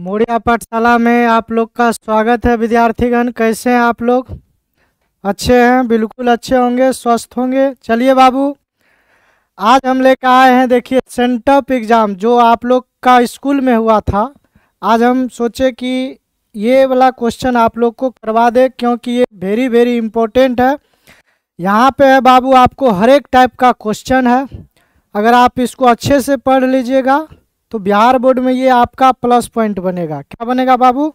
मोड़िया पाठशाला में आप लोग का स्वागत है। विद्यार्थीगण, कैसे हैं आप लोग? अच्छे हैं? बिल्कुल अच्छे होंगे, स्वस्थ होंगे। चलिए बाबू, आज हम लेकर आए हैं, देखिए, सेंटअप एग्ज़ाम जो आप लोग का स्कूल में हुआ था। आज हम सोचे कि ये वाला क्वेश्चन आप लोग को करवा दे, क्योंकि ये वेरी वेरी इम्पोर्टेंट है। यहाँ पे है बाबू, आपको हर एक टाइप का क्वेश्चन है। अगर आप इसको अच्छे से पढ़ लीजिएगा तो बिहार बोर्ड में ये आपका प्लस पॉइंट बनेगा। क्या बनेगा बाबू?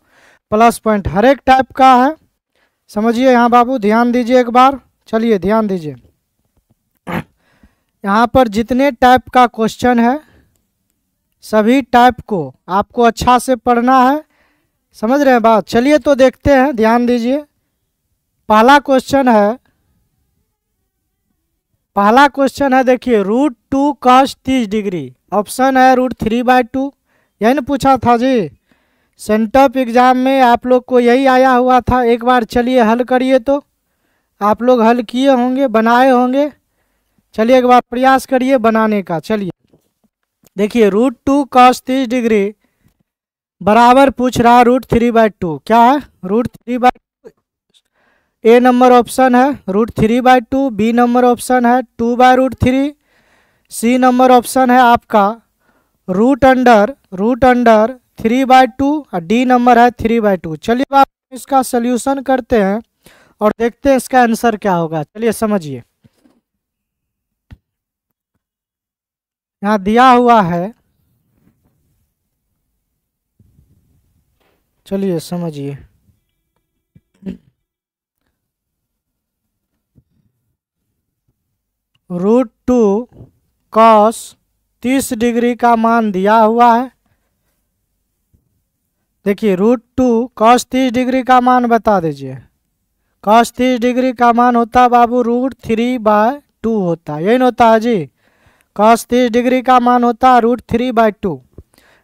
Plus point. हर एक टाइप का है, समझिए। यहाँ बाबू ध्यान दीजिए एक बार। चलिए ध्यान दीजिए, यहाँ पर जितने टाइप का क्वेश्चन है सभी टाइप को आपको अच्छा से पढ़ना है। समझ रहे हैं बात? चलिए तो देखते हैं, ध्यान दीजिए। पहला क्वेश्चन है, देखिए, √2 cos 30 डिग्री। ऑप्शन है √3/2। यही ना पूछा था जी, सेंटअप एग्जाम में आप लोग को यही आया हुआ था। एक बार चलिए हल करिए, तो आप लोग हल किए होंगे, बनाए होंगे। चलिए एक बार प्रयास करिए बनाने का। चलिए देखिए, √2 cos 30 डिग्री बराबर पूछ रहा √3/2। क्या है? √3/2। ए नंबर ऑप्शन है √3/2, बी नंबर ऑप्शन है 2/√3, सी नंबर ऑप्शन है आपका √3/2 और डी नंबर है 3/2। चलिए आप इसका सल्यूशन करते हैं और देखते हैं इसका आंसर क्या होगा। चलिए समझिए, यहाँ दिया हुआ है, चलिए समझिए। √2 cos 30 डिग्री का मान दिया हुआ है। देखिए, √2 cos 30 डिग्री का मान बता दीजिए। cos 30 डिग्री का मान होता है बाबू √3/2 होता है। यही ना होता है जी? cos 30 डिग्री का मान होता है √3/2।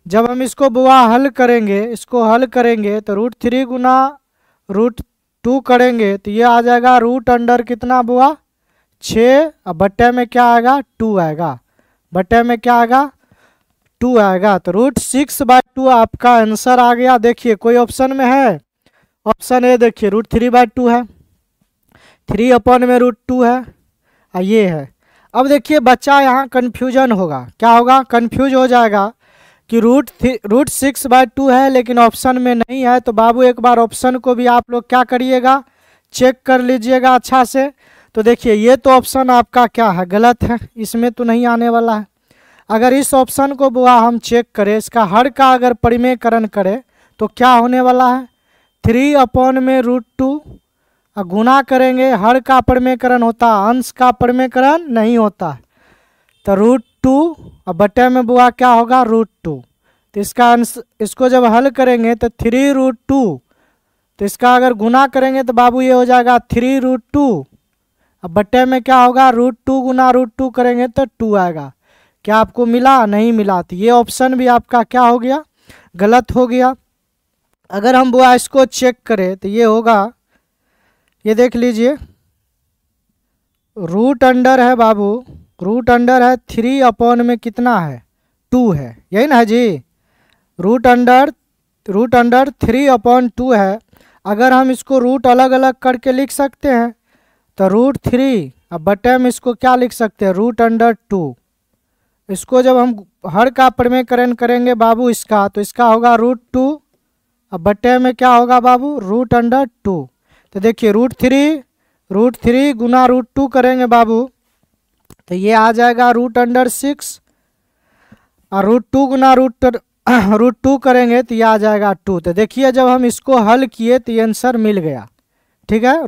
जब हम इसको बुआ हल करेंगे, इसको हल करेंगे तो √3 गुना √2 करेंगे तो ये आ जाएगा √अंडर कितना बुआ? 6। अब बट्टे में क्या आएगा? 2 आएगा। बट्टे में क्या आएगा? 2 आएगा। तो √6/2 आपका आंसर आ गया। देखिए, कोई ऑप्शन में है? ऑप्शन ए देखिए, √3/2 है, 3/√2 है, और ये है। अब देखिए बच्चा यहाँ कन्फ्यूजन होगा। क्या होगा? कन्फ्यूज हो जाएगा कि √6/2 है लेकिन ऑप्शन में नहीं है। तो बाबू एक बार ऑप्शन को भी आप लोग क्या करिएगा? चेक कर लीजिएगा अच्छा से। तो देखिए, ये तो ऑप्शन आपका क्या है? गलत है, इसमें तो नहीं आने वाला है। अगर इस ऑप्शन को बुआ हम चेक करें, इसका हर का अगर परिमेयकरण करें तो क्या होने वाला है? 3/√2 और गुना करेंगे, हर का परिमेयकरण होता है, अंश का परिमेयकरण नहीं होता है। तो √2 और बटे में बुआ क्या होगा? √2। तो इसका अंश, इसको जब हल करेंगे तो 3√2, तो इसका अगर गुना करेंगे तो बाबू ये हो जाएगा 3√2। अब बट्टे में क्या होगा? √2 गुना √2 करेंगे तो 2 आएगा। क्या आपको मिला? नहीं मिला। तो ये ऑप्शन भी आपका क्या हो गया? गलत हो गया। अगर हम बुआ इसको चेक करें तो ये होगा, ये देख लीजिए, √अंडर है बाबू, √अंडर है 3 में कितना है? 2 है। यही ना है जी? √अंडर 3/2 है। अगर हम इसको रूट अलग अलग करके लिख सकते हैं तो √3, अब बटे में इसको क्या लिख सकते हैं? √2। इसको जब हम हर का परिमेयकरण करेंगे बाबू इसका, तो इसका होगा √2, अब बटे में क्या होगा बाबू? √2। तो देखिए, √3 गुना √2 करेंगे बाबू तो ये आ जाएगा √6, और √2 गुना √2 करेंगे तो ये आ जाएगा 2। तो देखिए, जब हम इसको हल किए तो ये आंसर मिल गया। ठीक है,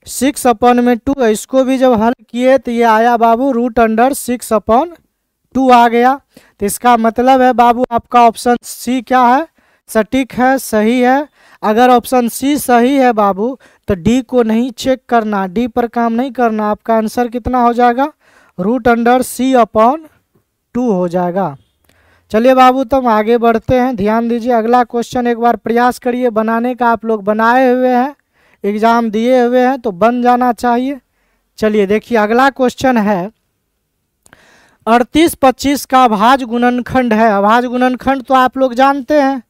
√6/2 है। इसको भी जब हल किए तो ये आया बाबू √6/2 आ गया। तो इसका मतलब है बाबू आपका ऑप्शन सी क्या है? सटीक है, सही है। अगर ऑप्शन सी सही है बाबू तो डी को नहीं चेक करना, डी पर काम नहीं करना। आपका आंसर कितना हो जाएगा? √C/2 हो जाएगा। चलिए बाबू, तो हम आगे बढ़ते हैं। ध्यान दीजिए, अगला क्वेश्चन एक बार प्रयास करिए बनाने का। आप लोग बनाए हुए हैं, एग्ज़ाम दिए हुए हैं तो बन जाना चाहिए। चलिए देखिए, अगला क्वेश्चन है 38 25 का अभाज्य गुणनखंड है। अभाज्य गुणनखंड तो आप लोग जानते हैं।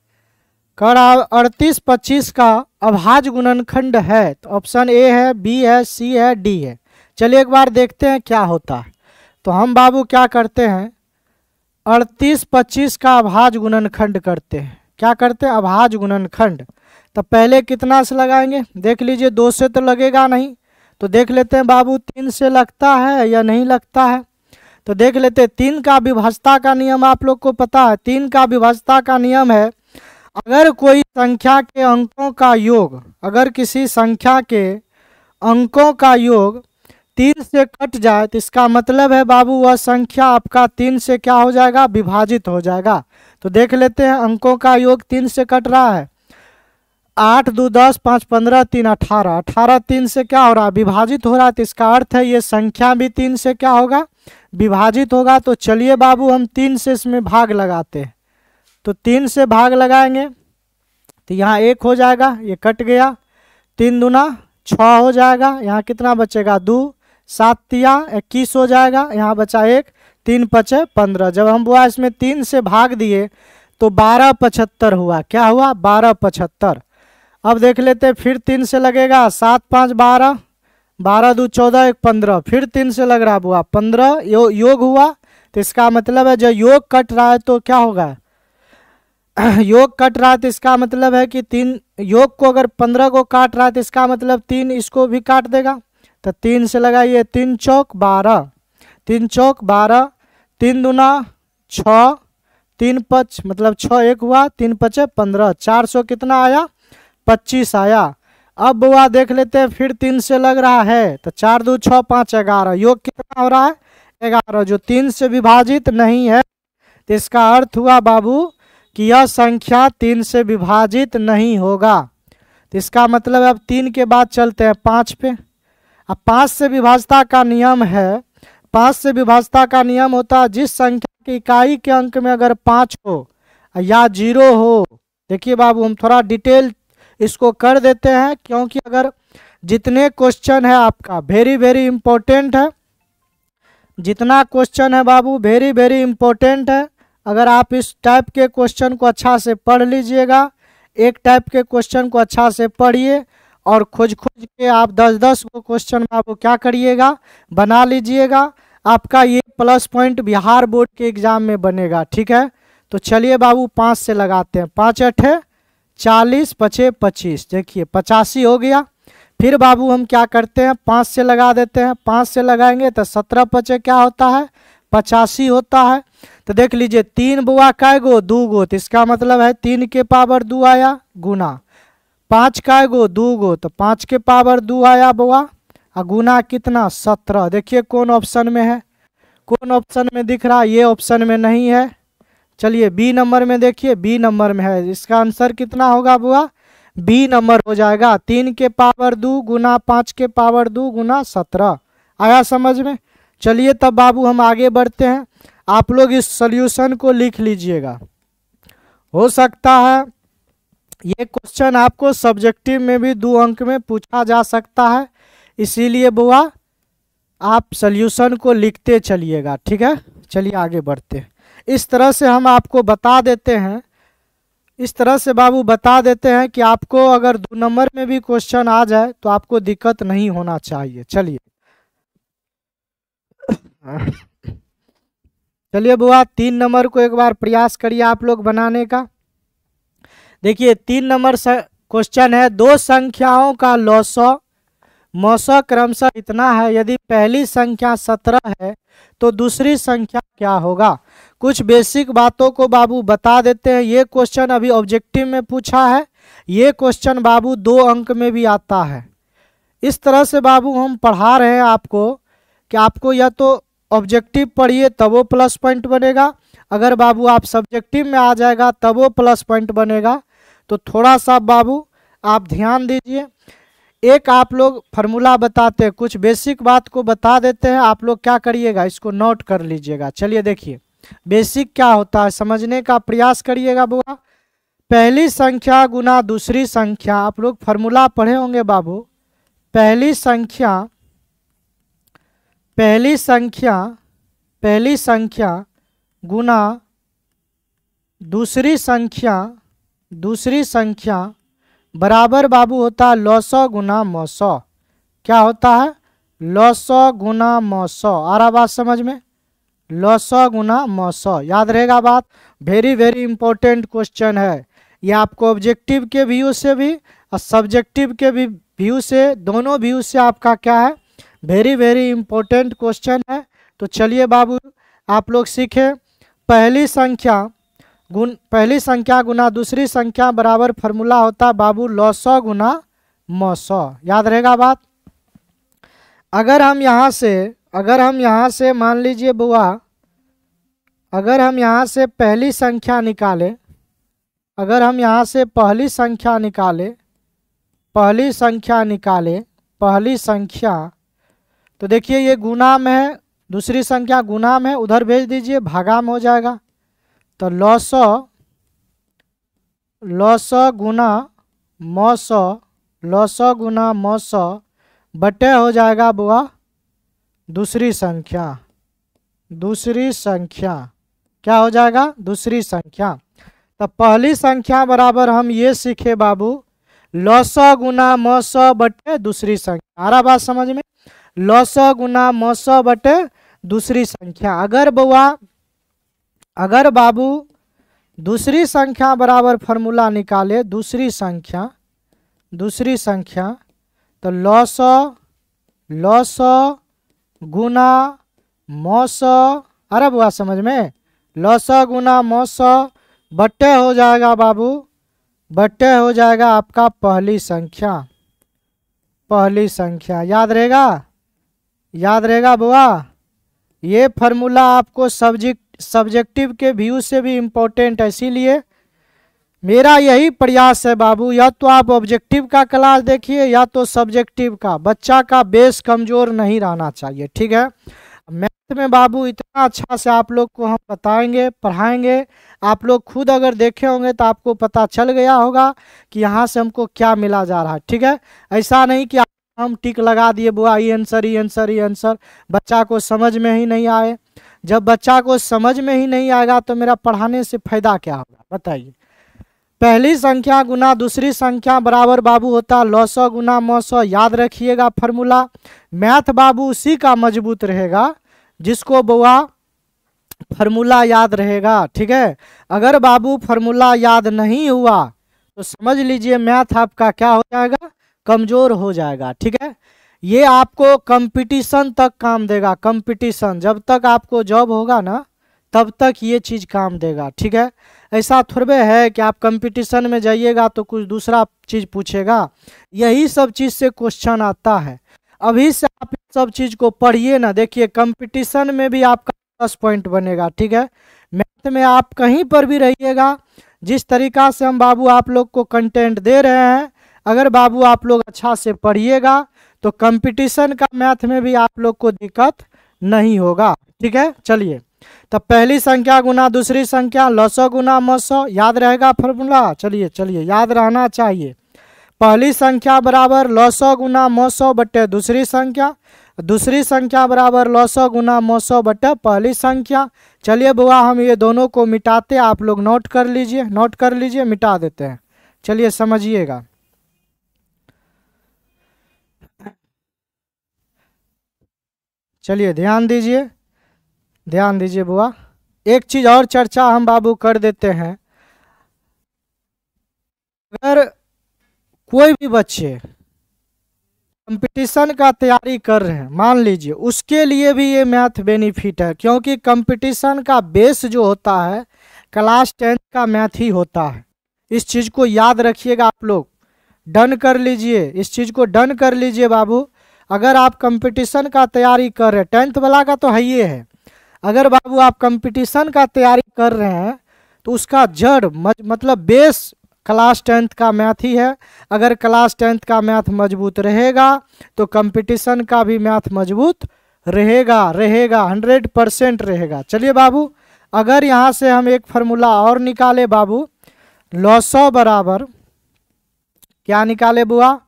कर 38 25 का अभाज्य गुणनखंड है तो ऑप्शन ए है, बी है, सी है, डी है। चलिए एक बार देखते हैं क्या होता है। तो हम बाबू क्या करते हैं, 38 25 का अभाज्य गुणनखंड करते हैं। क्या करते हैं, अभाज्य गुणनखंड। तो पहले कितना से लगाएंगे, देख लीजिए, 2 से तो लगेगा नहीं, तो देख लेते हैं बाबू 3 से लगता है या नहीं लगता है। तो देख लेते हैं, 3 का विभाज्यता का नियम आप लोग को पता है। 3 का विभाज्यता का नियम है, अगर कोई संख्या के अंकों का योग, अगर किसी संख्या के अंकों का योग 3 से कट जाए तो इसका मतलब है बाबू वह संख्या आपका 3 से क्या हो जाएगा, विभाजित हो जाएगा। तो देख लेते हैं, अंकों का योग 3 से कट रहा है। 8 2 10 5 15 3 18, 18 3 से क्या हो रहा है, विभाजित हो रहा है। तो इसका अर्थ है ये संख्या भी 3 से क्या होगा, विभाजित होगा। तो चलिए बाबू हम 3 से इसमें भाग लगाते हैं। तो 3 से भाग लगाएंगे तो यहाँ 1 हो जाएगा, ये कट गया। 3 दूना 6 हो जाएगा, यहाँ कितना बचेगा, 2, 7 तिया 21 हो जाएगा, यहाँ बचा 1, 3 5 15। जब हम बुआ इसमें 3 से भाग दिए तो 12 75 हुआ। क्या हुआ, 12 75। अब देख लेते हैं, फिर 3 से लगेगा, 7 5 12, 12 2 14 1 15। फिर 3 से लग रहा बुआ 15, योग हुआ। तो इसका मतलब है जब योग कट रहा है तो क्या होगा, योग कट रहा है तो इसका मतलब है कि 3 योग को अगर 15 को काट रहा है तो इसका मतलब 3 इसको भी काट देगा। तो 3 से लगाइए, 3 चौक 12, 3 चौक 12, 3 दूना 6, 3 5 मतलब 6 1 हुआ, 3 5 15, 400 कितना आया, 25 आया। अब बुआ देख लेते हैं, फिर 3 से लग रहा है तो 4 2 6 5 11, योग कितना हो रहा है, 11, जो 3 से विभाजित नहीं है। तो इसका अर्थ हुआ बाबू कि यह संख्या 3 से विभाजित नहीं होगा। तो इसका मतलब अब 3 के बाद चलते हैं 5 पे। अब 5 से विभाज्यता का नियम है, 5 से विभाज्यता का नियम होता है जिस संख्या की इकाई के अंक में अगर 5 हो या 0 हो। देखिए बाबू हम थोड़ा डिटेल इसको कर देते हैं, क्योंकि अगर जितने क्वेश्चन है आपका वेरी वेरी इंपॉर्टेंट है, जितना क्वेश्चन है बाबू वेरी वेरी इंपॉर्टेंट है। अगर आप इस टाइप के क्वेश्चन को अच्छा से पढ़ लीजिएगा, एक टाइप के क्वेश्चन को अच्छा से पढ़िए और खोज के आप 10-10 को क्वेश्चन बाबू क्या करिएगा, बना लीजिएगा। आपका ये प्लस पॉइंट बिहार बोर्ड के एग्जाम में बनेगा, ठीक है। तो चलिए बाबू 5 से लगाते हैं, 5 8 40 5 25, देखिए 85 हो गया। फिर बाबू हम क्या करते हैं, 5 से लगा देते हैं। 5 से लगाएंगे तो 17 5 क्या होता है, 85 होता है। तो देख लीजिए 3 बुआ कै गो, 2 गो, तो इसका मतलब है 3 के पावर 2 आया, गुना 5 कै गो, 2 गो, तो 5 के पावर 2 आया बुआ, और गुना कितना, 17। देखिए कौन ऑप्शन में है, कौन ऑप्शन में दिख रहा है, ये ऑप्शन में नहीं है। चलिए बी नंबर में देखिए, बी नंबर में है। इसका आंसर कितना होगा बुआ, बी नंबर हो जाएगा। 3 के पावर 2 गुना 5 के पावर 2 गुना 17। आया समझ में। चलिए तब बाबू हम आगे बढ़ते हैं। आप लोग इस सॉल्यूशन को लिख लीजिएगा, हो सकता है ये क्वेश्चन आपको सब्जेक्टिव में भी 2 अंक में पूछा जा सकता है, इसीलिए बुआ आप सॉल्यूशन को लिखते चलिएगा, ठीक है। चलिए आगे बढ़ते हैं। इस तरह से हम आपको बता देते हैं, इस तरह से बाबू बता देते हैं कि आपको अगर 2 नंबर में भी क्वेश्चन आ जाए तो आपको दिक्कत नहीं होना चाहिए। चलिए चलिए बुआ 3 नंबर को एक बार प्रयास करिए आप लोग बनाने का। देखिए 3 नंबर क्वेश्चन है, 2 संख्याओं का लौसौ मौसौ क्रमशः इतना है, यदि पहली संख्या 17 है तो दूसरी संख्या क्या होगा। कुछ बेसिक बातों को बाबू बता देते हैं। ये क्वेश्चन अभी ऑब्जेक्टिव में पूछा है, ये क्वेश्चन बाबू 2 अंक में भी आता है। इस तरह से बाबू हम पढ़ा रहे हैं आपको कि आपको या तो ऑब्जेक्टिव पढ़िए तब वो प्लस पॉइंट बनेगा, अगर बाबू आप सब्जेक्टिव में आ जाएगा तब वो प्लस पॉइंट बनेगा। तो थोड़ा सा बाबू आप ध्यान दीजिए। एक आप लोग फार्मूला बताते हैं, कुछ बेसिक बात को बता देते हैं, आप लोग क्या करिएगा, इसको नोट कर लीजिएगा। चलिए देखिए बेसिक क्या होता है समझने का प्रयास करिएगा बुआ। पहली संख्या गुना दूसरी संख्या, आप लोग फार्मूला पढ़े होंगे बाबू। पहली संख्या पहली संख्या गुना दूसरी संख्या बराबर बाबू होता है लॉसौ गुना मौसौ। क्या होता है? लॉसौ गुना मौसौ। आ रहा बात समझ में? लॉसौ गुना मौसौ, याद रहेगा बात। वेरी वेरी इंपॉर्टेंट क्वेश्चन है ये, आपको ऑब्जेक्टिव के व्यू से भी और सब्जेक्टिव के भी व्यू से, दोनों व्यू से आपका क्या है, वेरी वेरी इंपॉर्टेंट क्वेश्चन है। तो चलिए बाबू आप लोग सीखे। पहली संख्या गुना दूसरी संख्या बराबर फॉर्मूला होता है बाबू लॉसौ गुना मौसौ। याद रहेगा बात। अगर हम यहाँ से मान लीजिए बुआ, अगर हम यहाँ से पहली संख्या निकालें, पहली संख्या तो देखिए ये गुना में है, दूसरी संख्या गुना में, उधर भेज दीजिए, भागा में हो जाएगा। तो लॉसौ गुना मौसौ बटे हो जाएगा बुआ दूसरी संख्या। क्या हो जाएगा? दूसरी संख्या। तो पहली संख्या बराबर हम ये सीखे बाबू लॉसौ गुना मौसौ बटे दूसरी संख्या। आ रहा बात समझ में? लॉसौ गुना मौसौ बटे दूसरी संख्या। अगर बाबू दूसरी संख्या बराबर फॉर्मूला निकाले, दूसरी संख्या तो लॉसौ गुना मौसौ। अरे बुआ समझ में? लॉसौ गुना मौसौ बट्टे हो जाएगा बाबू, बट्टे हो जाएगा आपका पहली संख्या। याद रहेगा बुआ। ये फार्मूला आपको सब्जेक्टिव के व्यू से भी इम्पोर्टेंट है, इसीलिए मेरा यही प्रयास है बाबू, या तो आप ऑब्जेक्टिव का क्लास देखिए या तो सब्जेक्टिव का। बच्चा का बेस कमजोर नहीं रहना चाहिए, ठीक है। मैथ में बाबू इतना अच्छा से आप लोग को हम बताएंगे, पढ़ाएंगे, आप लोग खुद अगर देखे होंगे तो आपको पता चल गया होगा कि यहाँ से हमको क्या मिला जा रहा है, ठीक है। ऐसा नहीं कि हम टिक लगा दिए बुआ ये आंसर, बच्चा को समझ में ही नहीं आए। जब बच्चा को समझ में ही नहीं आएगा तो मेरा पढ़ाने से फायदा क्या होगा बताइए। पहली संख्या गुना दूसरी संख्या बराबर बाबू होता लॉसौ गुना मौसौ। याद रखिएगा फार्मूला। मैथ बाबू उसी का मजबूत रहेगा जिसको बुआ फार्मूला याद रहेगा, ठीक है। अगर बाबू फार्मूला याद नहीं हुआ तो समझ लीजिए मैथ आपका क्या हो जाएगा, कमजोर हो जाएगा, ठीक है। ये आपको कंपटीशन तक काम देगा। कंपटीशन जब तक आपको जॉब होगा ना तब तक ये चीज़ काम देगा, ठीक है। ऐसा थोड़े है कि आप कंपटीशन में जाइएगा तो कुछ दूसरा चीज़ पूछेगा। यही सब चीज़ से क्वेश्चन आता है। अभी से आप सब चीज़ को पढ़िए ना, देखिए कंपटीशन में भी आपका 10 पॉइंट बनेगा, ठीक है। मैथ में आप कहीं पर भी रहिएगा, जिस तरीका से हम बाबू आप लोग को कंटेंट दे रहे हैं, अगर बाबू आप लोग अच्छा से पढ़िएगा तो कंपटीशन का मैथ में भी आप लोग को दिक्कत नहीं होगा, ठीक है। चलिए तो पहली संख्या गुना दूसरी संख्या लॉसौ गुना मौसौ। याद रहेगा फॉर्मूला। चलिए याद रहना चाहिए। पहली संख्या बराबर लॉसौ गुना मौसौ बटे दूसरी संख्या बराबर लॉसौ गुना मौसौ बटे पहली संख्या। चलिए बुआ हम ये दोनों को मिटाते, आप लोग नोट कर लीजिए, मिटा देते हैं। चलिए समझिएगा। चलिए ध्यान दीजिए बुआ। एक चीज और चर्चा हम बाबू कर देते हैं। अगर कोई भी बच्चे कंपटीशन का तैयारी कर रहे हैं, मान लीजिए, उसके लिए भी ये मैथ बेनिफिट है, क्योंकि कंपटीशन का बेस जो होता है क्लास 10 का मैथ ही होता है। इस चीज़ को याद रखिएगा आप लोग, डन कर लीजिए, इस चीज़ को डन कर लीजिए बाबू। अगर आप कंपटीशन का तैयारी कर रहे हैं, 10th वाला का तो है ही है, अगर बाबू आप कंपटीशन का तैयारी कर रहे हैं तो उसका जड़ मतलब बेस क्लास 10th का मैथ ही है। अगर क्लास 10th का मैथ मजबूत रहेगा तो कंपटीशन का भी मैथ मजबूत रहेगा 100% रहेगा। चलिए बाबू अगर यहाँ से हम एक फार्मूला और निकाले बाबू, लॉसौ बराबर क्या निकाले बुआ,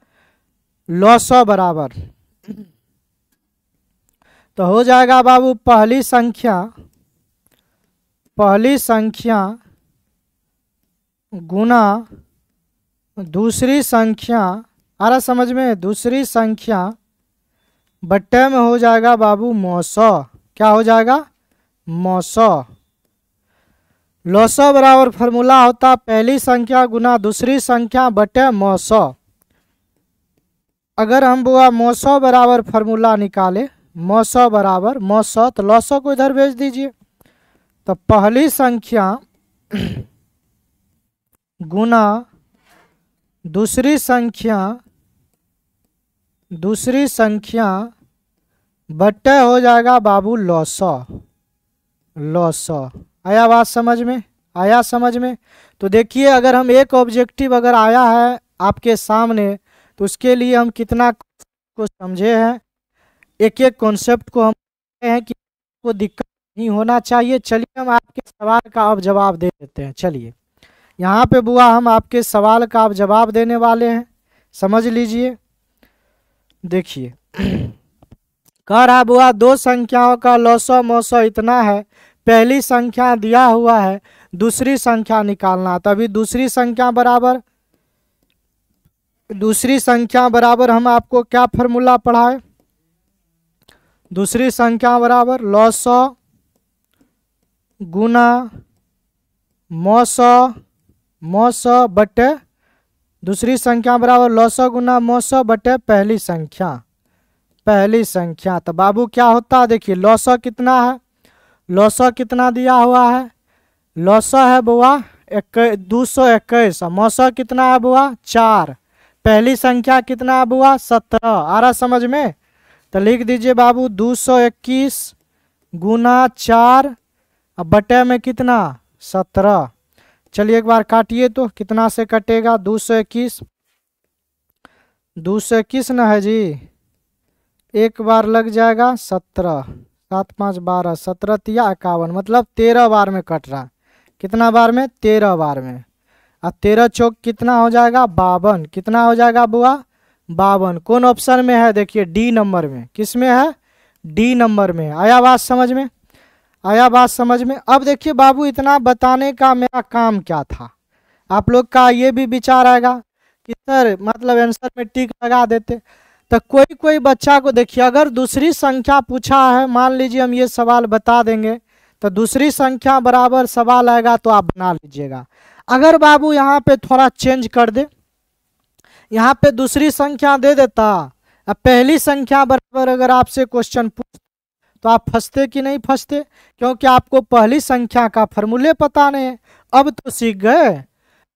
लॉसौ बराबर तो हो जाएगा बाबू पहली संख्या गुना दूसरी संख्या, आ रहा समझ में, दूसरी संख्या बट्टे में हो जाएगा बाबू मौसौ। क्या हो जाएगा? मौसौ। लौसौ बराबर फॉर्मूला होता पहली संख्या गुना दूसरी संख्या बटे मौसौ। अगर हम बुआ मौसौ बराबर फॉर्मूला निकाले, मौसौ बराबर मौसौ, तो लौसौ को इधर भेज दीजिए। तो पहली संख्या गुना दूसरी संख्या बट्टे हो जाएगा बाबू लौसौ। आया बात समझ में? आया समझ में? तो देखिए, अगर हम एक ऑब्जेक्टिव अगर आया है आपके सामने तो उसके लिए हम कितना को समझे हैं, एक एक कॉन्सेप्ट को हम हैं कि को दिक्कत नहीं होना चाहिए। चलिए हम आपके सवाल का अब जवाब दे देते हैं। चलिए यहाँ पे बुआ हम आपके सवाल का अब जवाब देने वाले हैं, समझ लीजिए। देखिए कह रहा बुआ दो संख्याओं का लौसौ मौसौ इतना है, पहली संख्या दिया हुआ है, दूसरी संख्या निकालना। तभी दूसरी संख्या बराबर हम आपको क्या फॉर्मूला पढ़ाए? दूसरी संख्या बराबर लौसौ गुना मौसौ बटे दूसरी संख्या बराबर लौसौ गुना मौसौ बटे पहली संख्या। तो बाबू क्या होता है? देखिए लौसौ कितना है, लौसौ कितना दिया हुआ है? लौसौ है बुआ 221। मौसौ कितना है बुआ? 4। पहली संख्या कितना है बुआ? 17। आ रहा समझ में? तो लिख दीजिए बाबू 221 गुना 4 बटे में कितना? 17। चलिए एक बार काटिए तो कितना से कटेगा? 221 ना है जी, एक बार लग जाएगा 17, 7 5 12, 17 तिया 51, मतलब 13 बार में कट रहा है। कितना बार में? 13 बार में। अब 13 चौक कितना हो जाएगा? 52। कितना हो जाएगा बुआ? 52। कौन ऑप्शन में है? देखिए डी नंबर में। किस में है? डी नंबर में। आया बात समझ में? आया बात समझ में? अब देखिए बाबू इतना बताने का मेरा काम क्या था? आप लोग का ये भी विचार आएगा कि सर मतलब आंसर में टिक लगा देते। तो कोई बच्चा को देखिए, अगर दूसरी संख्या पूछा है, मान लीजिए हम ये सवाल बता देंगे तो दूसरी संख्या बराबर सवाल आएगा तो आप बना लीजिएगा। अगर बाबू यहाँ पे थोड़ा चेंज कर दे, यहाँ पे दूसरी संख्या दे देता, अब पहली संख्या बराबर अगर आपसे क्वेश्चन पूछ तो आप फंसते कि नहीं फंसते? क्योंकि आपको पहली संख्या का फॉर्मूले पता नहीं है। अब तो सीख गए।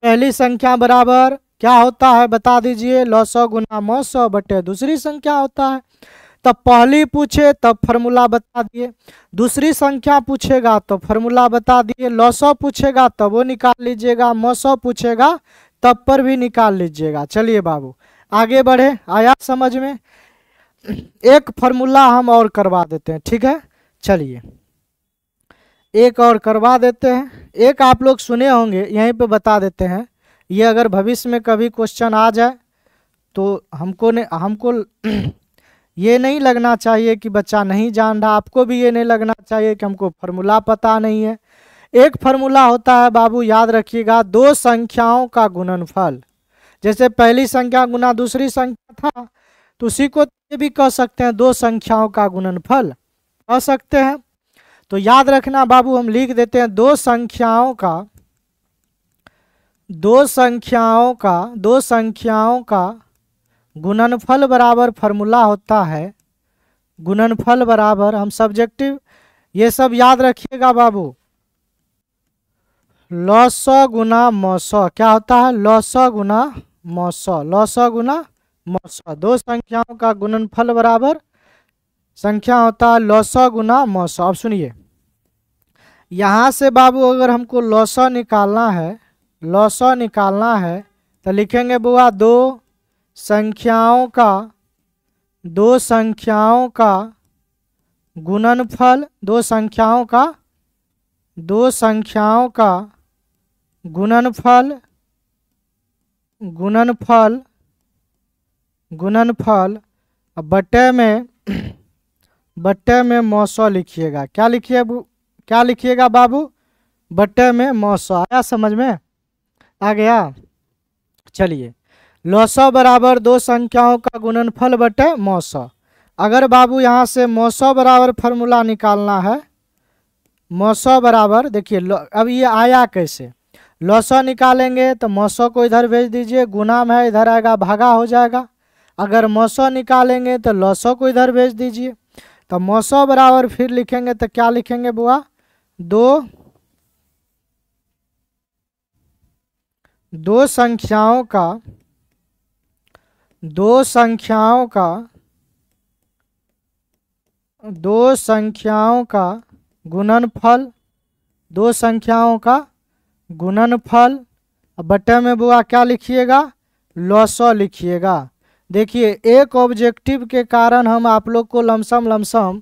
पहली संख्या बराबर क्या होता है बता दीजिए? लौसौ गुना मौसौ बटे दूसरी संख्या होता है। तब पहली पूछे तब फॉर्मूला बता दिए, दूसरी संख्या पूछेगा तो फॉर्मूला बता दिए, लौसौ पूछेगा तब वो निकाल लीजिएगा, मौसौ पूछेगा तब पर भी निकाल लीजिएगा। चलिए बाबू आगे बढ़े। आया समझ में? एक फॉर्मूला हम और करवा देते हैं, ठीक है? चलिए एक और करवा देते हैं। एक आप लोग सुने होंगे, यहीं पे बता देते हैं। ये अगर भविष्य में कभी क्वेश्चन आ जाए तो हमको ये नहीं लगना चाहिए कि बच्चा नहीं जान रहा, आपको भी ये नहीं लगना चाहिए कि हमको फॉर्मूला पता नहीं है। एक फॉर्मूला होता है बाबू, याद रखिएगा, दो संख्याओं का गुणनफल। जैसे पहली संख्या गुना दूसरी संख्या था, तो उसी को ये भी कह सकते हैं दो संख्याओं का गुणनफल कह सकते हैं। तो याद रखना बाबू, हम लिख देते हैं दो संख्याओं का गुणनफल बराबर फॉर्मूला होता है, गुणनफल बराबर, हम सब्जेक्टिव ये सब याद रखिएगा बाबू, लौसौ गुना मौसौ। क्या होता है? लौसौ गुना मौसौ, लौसौ गुना मौसौ। दो संख्याओं का गुणनफल बराबर संख्या होता है लौसौ गुना मौसौ। अब सुनिए, यहाँ से बाबू अगर हमको लौसौ निकालना है तो लिखेंगे बुआ दो संख्याओं का गुणनफल, दो संख्याओं का गुणनफल बटे में बट्टे में 900 लिखिएगा। क्या लिखिएगा बाबू? बट्टे में 900। आया समझ में? आ गया? चलिए, लॉसो बराबर दो संख्याओं का गुणनफल बटे 900। अगर बाबू यहाँ से 900 बराबर फार्मूला निकालना है, 900 बराबर, देखिए अब ये आया कैसे, लॉसो निकालेंगे तो 900 को इधर भेज दीजिए, गुना में है इधर आएगा भागा हो जाएगा। अगर 900 निकालेंगे तो लॉसो को इधर भेज दीजिए, तो 900 बराबर फिर लिखेंगे तो क्या लिखेंगे बुआ? दो संख्याओं का गुणनफल, दो संख्याओं का गुणनफल। बटे में बुआ क्या लिखिएगा? लॉसो लिखिएगा। देखिए, एक ऑब्जेक्टिव के कारण हम आप लोग को लमसम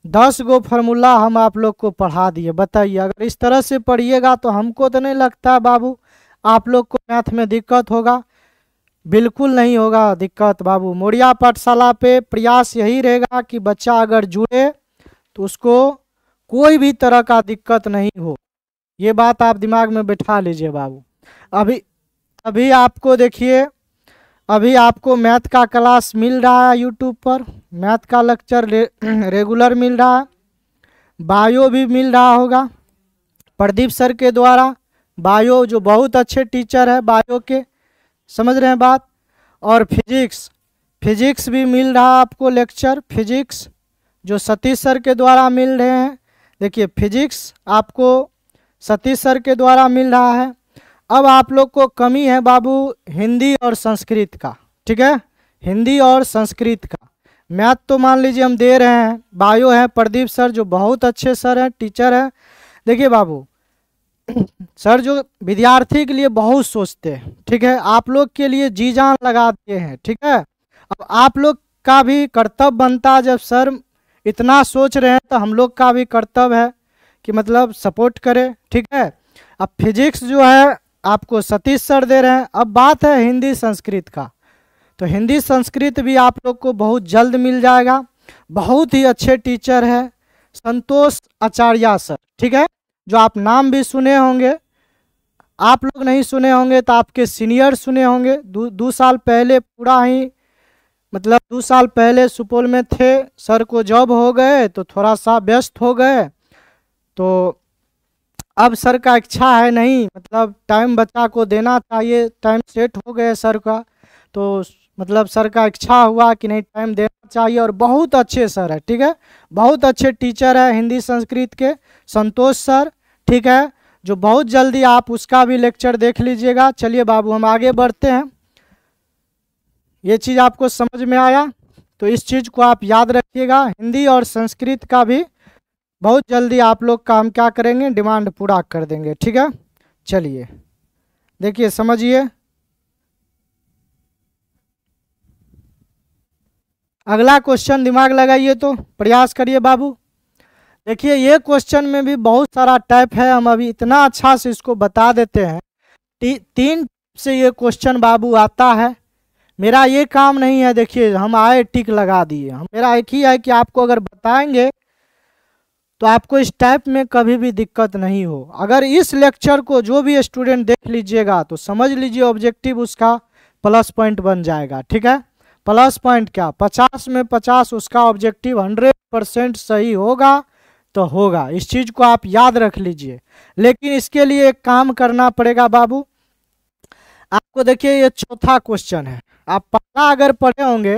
10 गो फार्मूला हम आप लोग को पढ़ा दिए। बताइए, अगर इस तरह से पढ़िएगा तो हमको तो नहीं लगता बाबू आप लोग को मैथ में दिक्कत होगा। बिल्कुल नहीं होगा दिक्कत बाबू। मोरिया पाठशाला पे प्रयास यही रहेगा कि बच्चा अगर जुड़े तो उसको कोई भी तरह का दिक्कत नहीं हो। ये बात आप दिमाग में बैठा लीजिए बाबू। अभी आपको देखिए, अभी आपको मैथ का क्लास मिल रहा है यूट्यूब पर, मैथ का लेक्चर रेगुलर मिल रहा है। बायो भी मिल रहा होगा प्रदीप सर के द्वारा, बायो जो बहुत अच्छे टीचर है बायो के, समझ रहे हैं बात। और फिजिक्स भी मिल रहा है आपको लेक्चर, फिजिक्स जो सतीश सर के द्वारा मिल रहे हैं। देखिए, फिजिक्स आपको सतीश सर के द्वारा मिल रहा है। अब आप लोग को कमी है बाबू हिंदी और संस्कृत का, ठीक है? हिंदी और संस्कृत का। मैथ तो मान लीजिए हम दे रहे हैं, बायो है प्रदीप सर जो बहुत अच्छे सर हैं, टीचर हैं। देखिए बाबू, सर जो विद्यार्थी के लिए बहुत सोचते हैं, ठीक है? आप लोग के लिए जी जान लगा दिए हैं, ठीक है? अब आप लोग का भी कर्तव्य बनता है, जब सर इतना सोच रहे हैं तो हम लोग का भी कर्तव्य है कि मतलब सपोर्ट करें, ठीक है? अब फिजिक्स जो है आपको सतीश सर दे रहे हैं। अब बात है हिंदी संस्कृत का, तो हिंदी संस्कृत भी आप लोग को बहुत जल्द मिल जाएगा। बहुत ही अच्छे टीचर है संतोष आचार्य सर, ठीक है? जो आप नाम भी सुने होंगे, आप लोग नहीं सुने होंगे तो आपके सीनियर सुने होंगे। 2 साल पहले पूरा ही मतलब 2 साल पहले सुपौल में थे, सर को जॉब हो गए तो थोड़ा सा व्यस्त हो गए, तो अब सर का इच्छा है नहीं, मतलब टाइम बच्चा को देना चाहिए, टाइम सेट हो गए सर का, तो मतलब सर का इच्छा हुआ कि नहीं टाइम देना चाहिए। और बहुत अच्छे सर है, ठीक है? बहुत अच्छे टीचर है हिंदी संस्कृत के संतोष सर, ठीक है? जो बहुत जल्दी आप उसका भी लेक्चर देख लीजिएगा। चलिए बाबू हम आगे बढ़ते हैं। ये चीज़ आपको समझ में आया तो इस चीज़ को आप याद रखिएगा। हिंदी और संस्कृत का भी बहुत जल्दी आप लोग का हम क्या करेंगे, डिमांड पूरा कर देंगे, ठीक है? चलिए देखिए समझिए, अगला क्वेश्चन दिमाग लगाइए तो प्रयास करिए बाबू। देखिए, ये क्वेश्चन में भी बहुत सारा टाइप है, हम अभी इतना अच्छा से इसको बता देते हैं। 3 से ये क्वेश्चन बाबू आता है। मेरा ये काम नहीं है, देखिए हम आए टिक लगा दिए, मेरा एक ही है कि आपको अगर बताएंगे तो आपको इस टाइप में कभी भी दिक्कत नहीं हो। अगर इस लेक्चर को जो भी स्टूडेंट देख लीजिएगा तो समझ लीजिए ऑब्जेक्टिव उसका प्लस पॉइंट बन जाएगा, ठीक है? प्लस पॉइंट क्या, 50 में 50 उसका ऑब्जेक्टिव 100% सही होगा तो होगा। इस चीज़ को आप याद रख लीजिए। लेकिन इसके लिए एक काम करना पड़ेगा बाबू आपको। देखिए, ये चौथा क्वेश्चन है। आप पहला अगर पढ़े होंगे,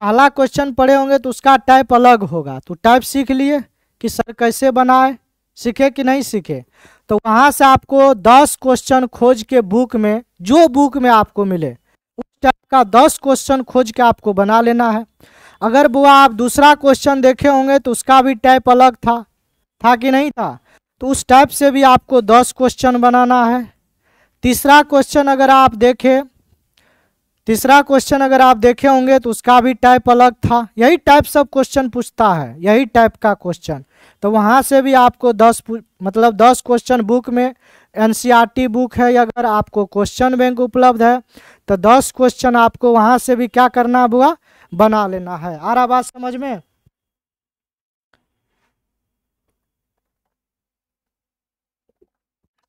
पहला क्वेश्चन पढ़े होंगे तो उसका टाइप अलग होगा, तो टाइप सीख लिए कि सर कैसे बनाए, सीखे कि नहीं सीखे? तो वहाँ से आपको 10 क्वेश्चन खोज के बुक में, जो बुक में आपको मिले उस टाइप का 10 क्वेश्चन खोज के आपको बना लेना है। अगर बुआ आप दूसरा क्वेश्चन देखे होंगे तो उसका भी टाइप अलग था कि नहीं था? तो उस टाइप से भी आपको 10 क्वेश्चन बनाना है। तीसरा क्वेश्चन अगर आप देखे होंगे तो उसका भी टाइप अलग था। यही टाइप सब क्वेश्चन पूछता है, यही टाइप का क्वेश्चन। तो वहाँ से भी आपको 10 क्वेश्चन बुक में, एनसीईआरटी बुक है, अगर आपको क्वेश्चन बैंक उपलब्ध है तो 10 क्वेश्चन आपको वहाँ से भी क्या करना होगा, बना लेना है। आ रहा बात समझ में?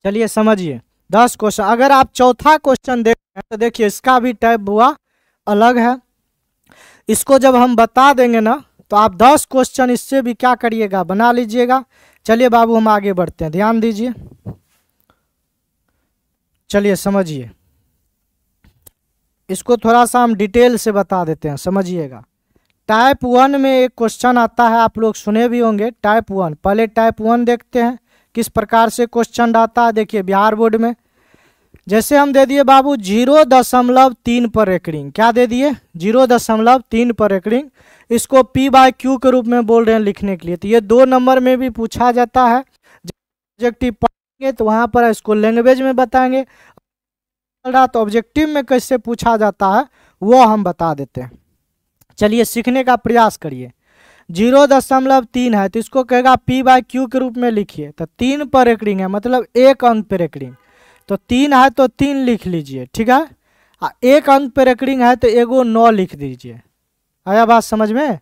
चलिए समझिए 10 क्वेश्चन। अगर आप चौथा क्वेश्चन देख रहे हैं तो देखिए इसका भी टाइप हुआ अलग है। इसको जब हम बता देंगे ना तो आप 10 क्वेश्चन इससे भी क्या करिएगा, बना लीजिएगा। चलिए बाबू हम आगे बढ़ते हैं, ध्यान दीजिए। चलिए समझिए, इसको थोड़ा सा हम डिटेल से बता देते हैं, समझिएगा। टाइप 1 में एक क्वेश्चन आता है, आप लोग सुने भी होंगे टाइप 1। पहले टाइप 1 देखते हैं किस प्रकार से क्वेश्चन आता है। देखिए बिहार बोर्ड में जैसे हम दे दिए बाबू 0.3 पर एकड़िंग, क्या दे दिए 0.3 पर एकड़िंग। इसको P/Q के रूप में बोल रहे हैं लिखने के लिए। तो ये 2 नंबर में भी पूछा जाता है। ऑब्जेक्टिव पढ़ेंगे तो वहाँ पर इसको लैंग्वेज में बताएंगे, तो ऑब्जेक्टिव में कैसे पूछा जाता है वो हम बता देते हैं। चलिए सीखने का प्रयास करिए। 0.3 है तो इसको कहेगा P/Q के रूप में लिखिए। तो 3 पर एकड़िंग है मतलब 1 अंक पर एकड़िंग, तो 3 है तो 3 लिख लीजिए, ठीक है। 1 अंक पर एकड़िंग है तो एगो 9 लिख दीजिए। आया बात समझ में?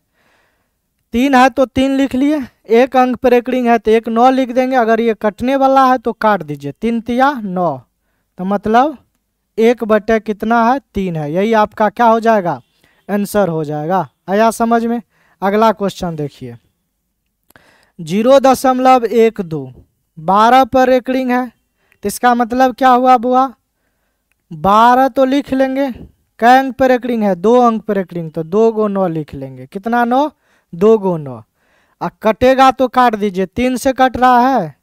3 है तो 3 लिख लिए, 1 अंक पर एकड़िंग है तो 1 9 लिख देंगे। अगर ये कटने वाला है तो काट दीजिए, 3 तिया 9, तो मतलब 1 कितना है 3 है। यही आपका क्या हो जाएगा, आंसर हो जाएगा। आया समझ में? अगला क्वेश्चन देखिए 0.12 12 पर एकड़िंग है तो इसका मतलब क्या हुआ बुआ, 12 तो लिख लेंगे। कै अंक पर एकड़िंग है 2 अंक पर एकड़िंग, तो 2 गो 9 लिख लेंगे। कितना 9, 2 गो 9। अब कटेगा तो काट दीजिए, 3 से कट रहा है,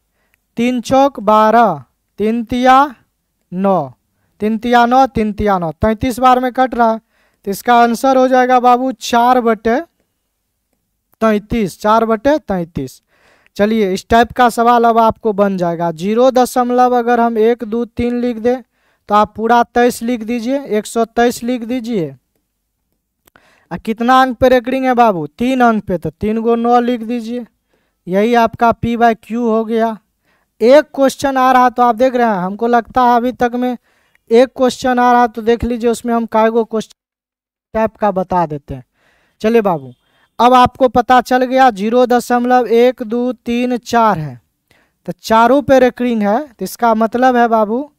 3 चौक 12, 3 तिया 9, 3 तिया 9, 3 तिया 9, 33 बार में कट रहा है। तो इसका आंसर हो जाएगा बाबू 4/33, 4/33। चलिए इस टाइप का सवाल अब आपको बन जाएगा। 0. अगर हम 1 2 3 लिख दें तो आप पूरा 23 लिख दीजिए, 123 लिख दीजिए। कितना अंक पे एकड़िंग है बाबू, 3 अंक पे, तो 3 गो 9 लिख दीजिए। यही आपका P/Q हो गया। एक क्वेश्चन आ रहा तो आप देख रहे हैं, हमको लगता है अभी तक में एक क्वेश्चन आ रहा तो देख लीजिए उसमें हम कायगो क्वेश्चन टाइप का बता देते हैं। चलिए बाबू अब आपको पता चल गया 0.1 2 3 4 है तो चारों पे एकड़िंग है। तो इसका मतलब है बाबू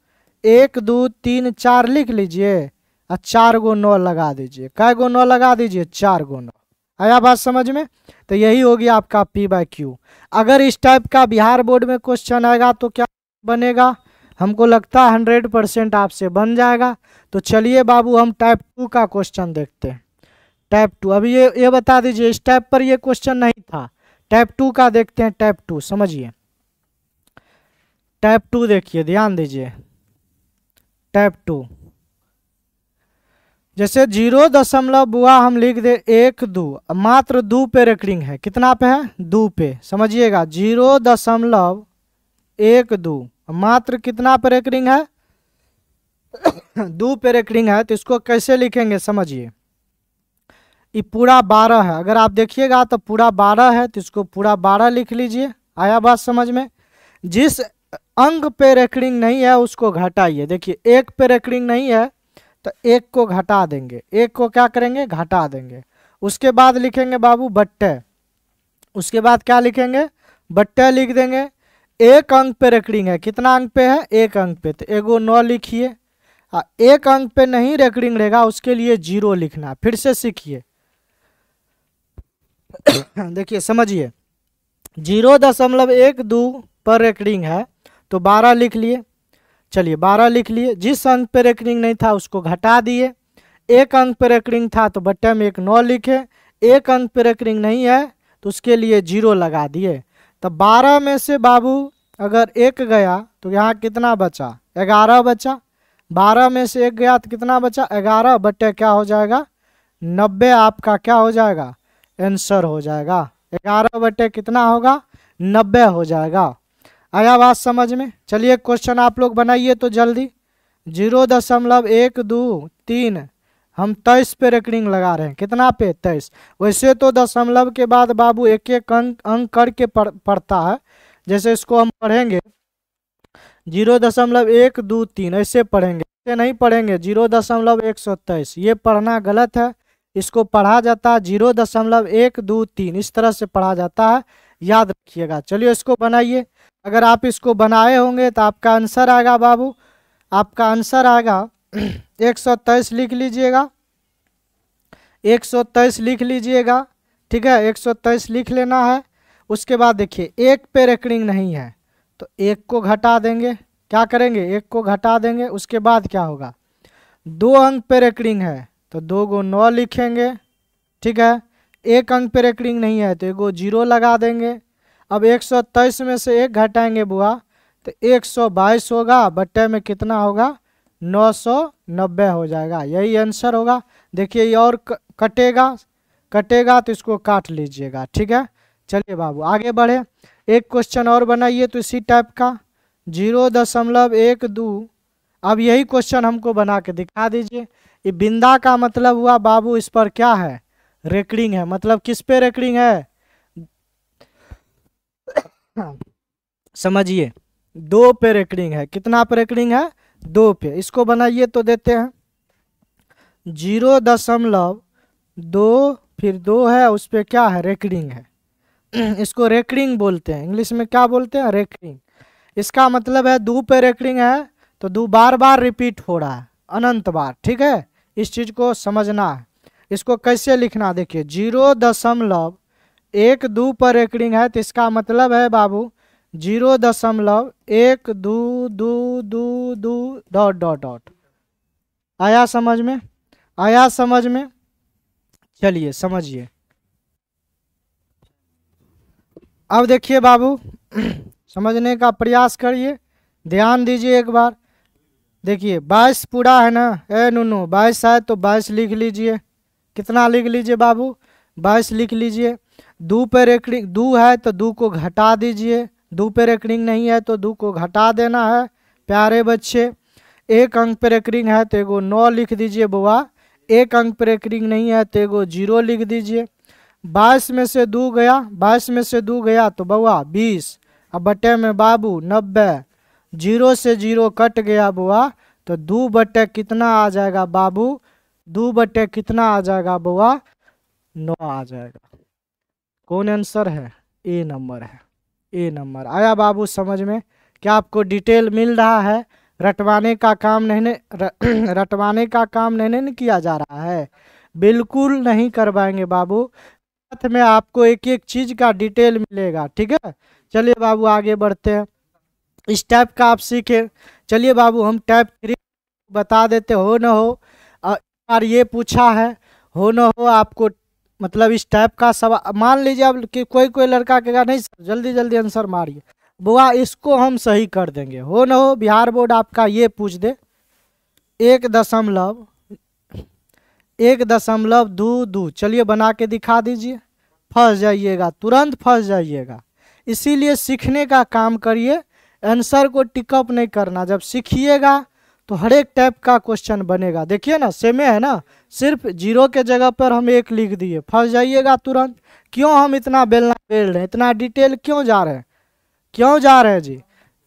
1 2 3 4 लिख लीजिए और 4 गो 9 लगा दीजिए। कै गो 9 लगा दीजिए, 4 गो 9। आया बात समझ में? तो यही होगी आपका P/Q। अगर इस टाइप का बिहार बोर्ड में क्वेश्चन आएगा तो क्या बनेगा, हमको लगता है 100% आपसे बन जाएगा। तो चलिए बाबू हम टाइप 2 का क्वेश्चन देखते हैं। टाइप 2 अभी ये बता दीजिए, इस टाइप पर ये क्वेश्चन नहीं था। टाइप 2 का देखते हैं। टाइप 2 समझिए, टाइप 2 देखिए, ध्यान दीजिए। टाइप 2 जैसे 0. बुआ हम लिख दे 1 2, मात्र 2 पे एकड़िंग है। कितना पे है, 2 पे। समझिएगा 0.1 2 मात्र कितना पे एकड़िंग है 2 पे एकड़िंग है। तो इसको कैसे लिखेंगे समझिए, ये पूरा 12 है। अगर आप देखिएगा तो पूरा 12 है तो इसको पूरा 12 लिख लीजिए। आया बात समझ में? जिस अंक पे एकड़िंग नहीं है उसको घटाइए। देखिए 1 पे एकड़िंग नहीं है तो 1 को घटा देंगे, 1 को क्या करेंगे, घटा देंगे। उसके बाद लिखेंगे बाबू बट्टे, उसके बाद क्या लिखेंगे, बट्टे लिख देंगे। 1 अंक पे एकड़िंग है, कितना अंक पे है, 1 अंक पे, तो एगो 9 लिखिए। 1 अंक पे नहीं एकड़िंग रहेगा उसके लिए 0 लिखना। फिर से सीखिए देखिए समझिए 0.1 2 पर एकड़िंग है तो 12 लिख लिए। चलिए 12 लिख लिए। जिस अंक पर एकड़िंग नहीं था उसको घटा दिए। 1 अंक पर एकड़िंग था तो बट्टे में 1 9 लिखे। 1 अंक पर एकड़िंग नहीं है तो उसके लिए 0 लगा दिए। तो 12 में से बाबू अगर 1 गया तो यहाँ कितना बचा, 11 बचा। 12 में से 1 गया तो कितना बचा, 11 बट्टे क्या हो जाएगा 90 आपका क्या हो जाएगा, आंसर हो जाएगा। 11 बट्टे कितना होगा, 90 हो जाएगा। आया बात समझ में? चलिए क्वेश्चन आप लोग बनाइए तो जल्दी। 0.1 2 3 हम 23 पे एकड़िंग लगा रहे हैं। कितना पे, 23। वैसे तो दशमलव के बाद बाबू एक एक अंक करके पढ़ता है। जैसे इसको हम पढ़ेंगे 0.1 2 3 ऐसे पढ़ेंगे, ऐसे नहीं पढ़ेंगे 0.123। ये पढ़ना गलत है। इसको पढ़ा जाता है 0.1 2 3, इस तरह से पढ़ा जाता है। याद रखिएगा। चलिए इसको बनाइए। अगर आप इसको बनाए होंगे तो आपका आंसर आएगा बाबू, आपका आंसर आएगा 123 लिख लीजिएगा, 123 लिख लीजिएगा। ठीक है, 123 लिख लेना है। उसके बाद देखिए एक पे रेकरिंग नहीं है तो एक को घटा देंगे। क्या करेंगे, एक को घटा देंगे। उसके बाद क्या होगा, 2 अंक पे रेकरिंग है तो 2 को 9 लिखेंगे। ठीक है, एक अंक पे रेकरिंग नहीं है तो एगो 0 लगा देंगे। अब 123 में से एक घटाएंगे बुआ तो 122 होगा, बट्टे में कितना होगा, 990 हो जाएगा। यही आंसर होगा। देखिए ये और कटेगा तो इसको काट लीजिएगा। ठीक है, चलिए बाबू आगे बढ़े। एक क्वेश्चन और बनाइए तो इसी टाइप का 0.12। अब यही क्वेश्चन हमको बना के दिखा दीजिए। ये बिंदा का मतलब हुआ बाबू इस पर क्या है, रेकरिंग है। मतलब किस पे रेकरिंग है, समझिए 2 पे रेकरिंग है। कितना पे रेकरिंग है, 2 पे। इसको बनाइए तो देते हैं 0.2 फिर 2 है, उस पे क्या है, रेकरिंग है। इसको रेकरिंग बोलते हैं, इंग्लिश में क्या बोलते हैं, रेकरिंग। इसका मतलब है 2 पे रेकरिंग है तो 2 बार बार रिपीट हो रहा है, अनंत बार। ठीक है, इस चीज को समझना है। इसको कैसे लिखना, देखिए 0.12 पर रेकरिंग है तो इसका मतलब है बाबू 0.122222 डॉट डॉट डॉट। आया समझ में, आया समझ में। चलिए समझिए। अब देखिए बाबू समझने का प्रयास करिए, ध्यान दीजिए एक बार। देखिए 22 पूरा है ना, नुनू 22 है तो 22 लिख लीजिए। कितना लिख लीजिए बाबू, 22 लिख लीजिए। 2 पे रेकरिंग 2 है तो 2 को घटा दीजिए। 2 पे रेकरिंग नहीं है तो 2 को घटा देना है प्यारे बच्चे। एक अंक पे रेकरिंग है तो एगो 9 लिख दीजिए बुआ। एक अंक पे रेकरिंग नहीं है तो एगो 0 लिख दीजिए। 22 में से 2 गया, 22 में से 2 गया तो बुआ 20। अब बटे में बाबू 90। 0 से 0 कट गया बुआ तो 2 बटे कितना आ जाएगा बाबू, 2 बटे कितना आ जाएगा बुआ, 9 आ जाएगा। कौन आंसर है, ए नंबर है। ए नंबर आया बाबू समझ में। क्या आपको डिटेल मिल रहा है, रटवाने का काम नहीं रटवाने का काम नहीं किया जा रहा है, बिल्कुल नहीं करवाएंगे बाबू। साथ में आपको एक एक चीज का डिटेल मिलेगा। ठीक है, चलिए बाबू आगे बढ़ते हैं। इस टाइप का आप सीखे। चलिए बाबू हम टाइप 3 बता देते, हो न हो। यार ये पूछा है, हो न हो आपको, मतलब इस टाइप का सवाल मान लीजिए अब कि कोई लड़का कहेगा नहीं सर जल्दी जल्दी आंसर मारिए, बुआ इसको हम सही कर देंगे। हो न हो बिहार बोर्ड आपका ये पूछ दे 1.22, चलिए बना के दिखा दीजिए। फंस जाइएगा, तुरंत फंस जाइएगा। इसीलिए सीखने का काम करिए, आंसर को टिकअप नहीं करना। जब सीखिएगा तो हर एक टाइप का क्वेश्चन बनेगा। देखिए ना सेमे है ना, सिर्फ 0 के जगह पर हम 1 लिख दिए, फंस जाइएगा तुरंत। क्यों हम इतना बेलना बेल रहे हैं, इतना डिटेल क्यों जा रहे हैं, क्यों जा रहे हैं जी,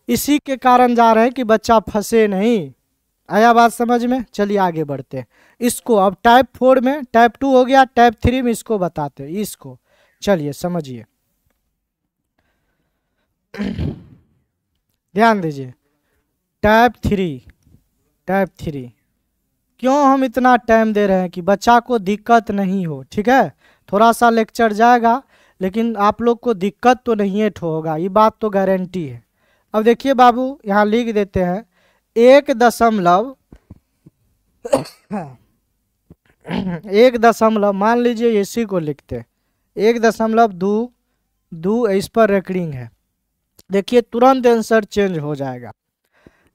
इसी के कारण जा रहे हैं कि बच्चा फंसे नहीं। आया बात समझ में। चलिए आगे बढ़ते हैं। इसको अब टाइप 4 में, टाइप 2 हो गया, टाइप 3 में इसको बताते हैं। इसको चलिए समझिए, ध्यान दीजिए। टाइप 3 क्यों हम इतना टाइम दे रहे हैं कि बच्चा को दिक्कत नहीं हो। ठीक है, थोड़ा सा लेक्चर जाएगा लेकिन आप लोग को दिक्कत तो नहीं होगा, ये बात तो गारंटी है। अब देखिए बाबू यहाँ लिख देते हैं 1 मान लीजिए इसी को लिखते हैं 1.22 इस पर रेकरिंग है। देखिए तुरंत आंसर चेंज हो जाएगा।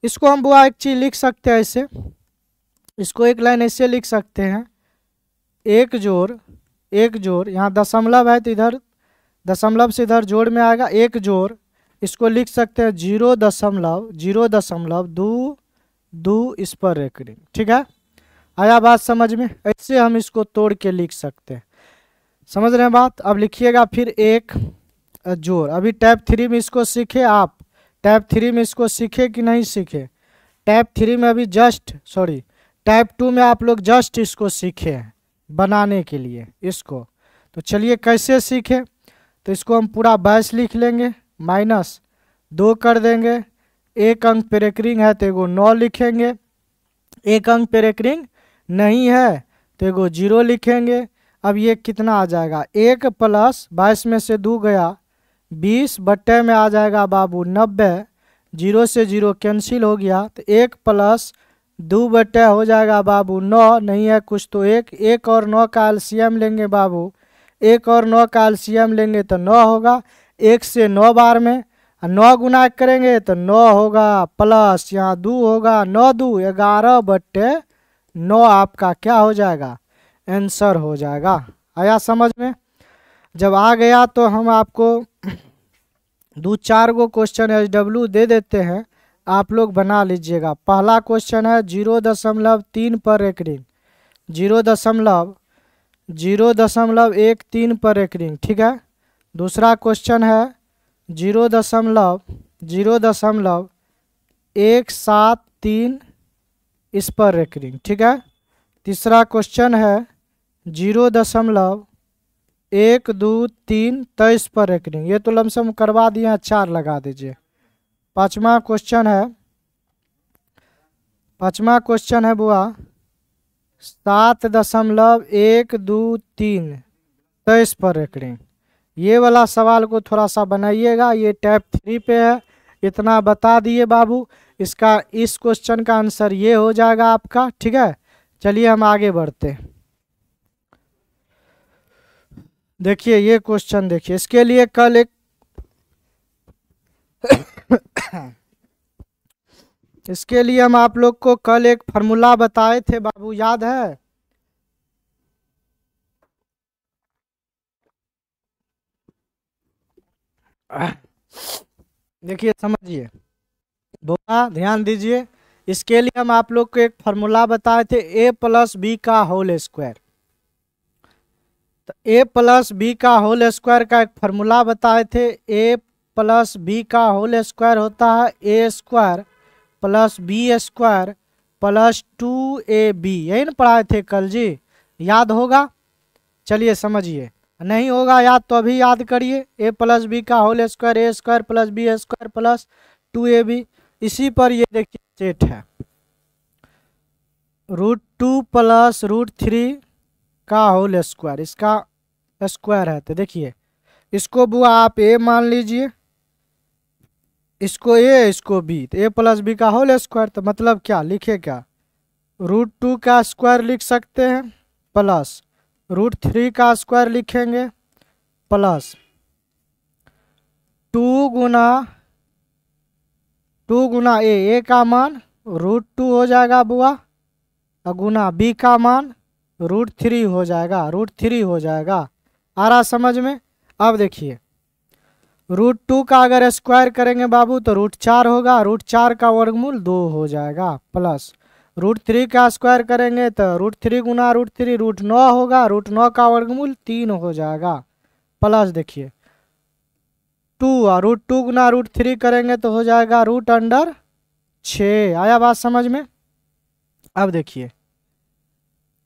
इसको हम बुआ एक चीज लिख सकते हैं ऐसे, इसको एक लाइन ऐसे लिख सकते हैं, एक जोड़ यहाँ दशमलव है तो इधर दशमलव से इधर जोड़ में आएगा, एक जोड़ इसको लिख सकते हैं 0.022 इस पर रेकरिंग। ठीक है, आया बात समझ में। ऐसे हम इसको तोड़ के लिख सकते हैं, समझ रहे हैं बात। अब लिखिएगा फिर एक जोड़। अभी टाइप 3 में इसको सीखे आप, टाइप 3 में इसको सीखे कि नहीं सीखे, टाइप 3 में अभी टाइप 2 में आप लोग जस्ट इसको सीखे हैं बनाने के लिए इसको। तो चलिए कैसे सीखे, तो इसको हम पूरा 22 लिख लेंगे, माइनस 2 कर देंगे, एक अंक पे रेकरिंग है तो एगो 9 लिखेंगे, एक अंक पे रेकरिंग नहीं है तो एगो 0 लिखेंगे। अब ये कितना आ जाएगा, 1 प्लस 22 में से 2 गया 20 बट्टे में आ जाएगा बाबू 90, 0 से 0 कैंसिल हो गया तो 1 प्लस 2 बट्टे हो जाएगा बाबू 9, नहीं है कुछ तो 1 और 9 का एलसीएम लेंगे बाबू, 1 और 9 का एलसीएम लेंगे तो 9 होगा, 1 से 9 बार में 9 गुना करेंगे तो 9 होगा, प्लस यहाँ 2 होगा, 9 2 11 बट्टे 9 आपका क्या हो जाएगा, आंसर हो जाएगा। आया समझ में? जब आ गया तो हम आपको 2-4 गो क्वेश्चन SW दे देते हैं, आप लोग बना लीजिएगा। पहला क्वेश्चन है 0.3 पर रेकरिंग, 0.013 पर रेकरिंग, ठीक है। दूसरा क्वेश्चन है 0.173 इस पर रेकरिंग, ठीक है। तीसरा क्वेश्चन है 0.123 23 पर रेकरिंग, ये तो लमसम करवा दिए हैं, 4 लगा दीजिए। पांचवा क्वेश्चन है बुआ 7.123 23 पर रेकरिंग। ये वाला सवाल को थोड़ा सा बनाइएगा, ये टाइप 3 पे है, इतना बता दिए बाबू। इसका इस क्वेश्चन का आंसर ये हो जाएगा आपका, ठीक है। चलिए हम आगे बढ़ते हैं। देखिए ये क्वेश्चन देखिए, इसके लिए कल एक इसके लिए हम आप लोग को कल एक फार्मूला बताए थे बाबू, याद है? देखिए समझिए बोला, ध्यान दीजिए। इसके लिए हम आप लोग को एक फार्मूला बताए थे, a प्लस बी का होल स्क्वायर। तो a प्लस बी का होल स्क्वायर का एक फार्मूला बताए थे, a प्लस बी का होल स्क्वायर होता है a square plus B square plus 2ab। यही ना पढ़ाए थे कल जी, याद होगा? चलिए समझिए, नहीं होगा याद तो अभी याद करिए। a प्लस बी का whole square a square plus B square plus 2ab। इसी पर ये देखिए सेट है, √2 प्लस √3 का होल स्क्वायर, इसका स्क्वायर है। तो देखिए इसको बुआ आप a मान लीजिए, इसको a इसको b, तो a प्लस बी का होल स्क्वायर। तो मतलब क्या लिखे, क्या √2 का स्क्वायर लिख सकते हैं प्लस √3 का स्क्वायर लिखेंगे प्लस 2 गुना a का मान √2 हो जाएगा बुआ, और गुना b का मान √3 हो जाएगा, √3 हो जाएगा। आ रहा समझ में? अब देखिए √2 का अगर स्क्वायर करेंगे बाबू तो √4 होगा, √4 का वर्गमूल 2 हो जाएगा, प्लस √3 का स्क्वायर करेंगे तो √3 गुना √3 √9 होगा, √9 का वर्गमूल 3 हो जाएगा, प्लस देखिए 2 और √2 गुना √3 करेंगे तो हो जाएगा √6। आया बात समझ में? अब देखिए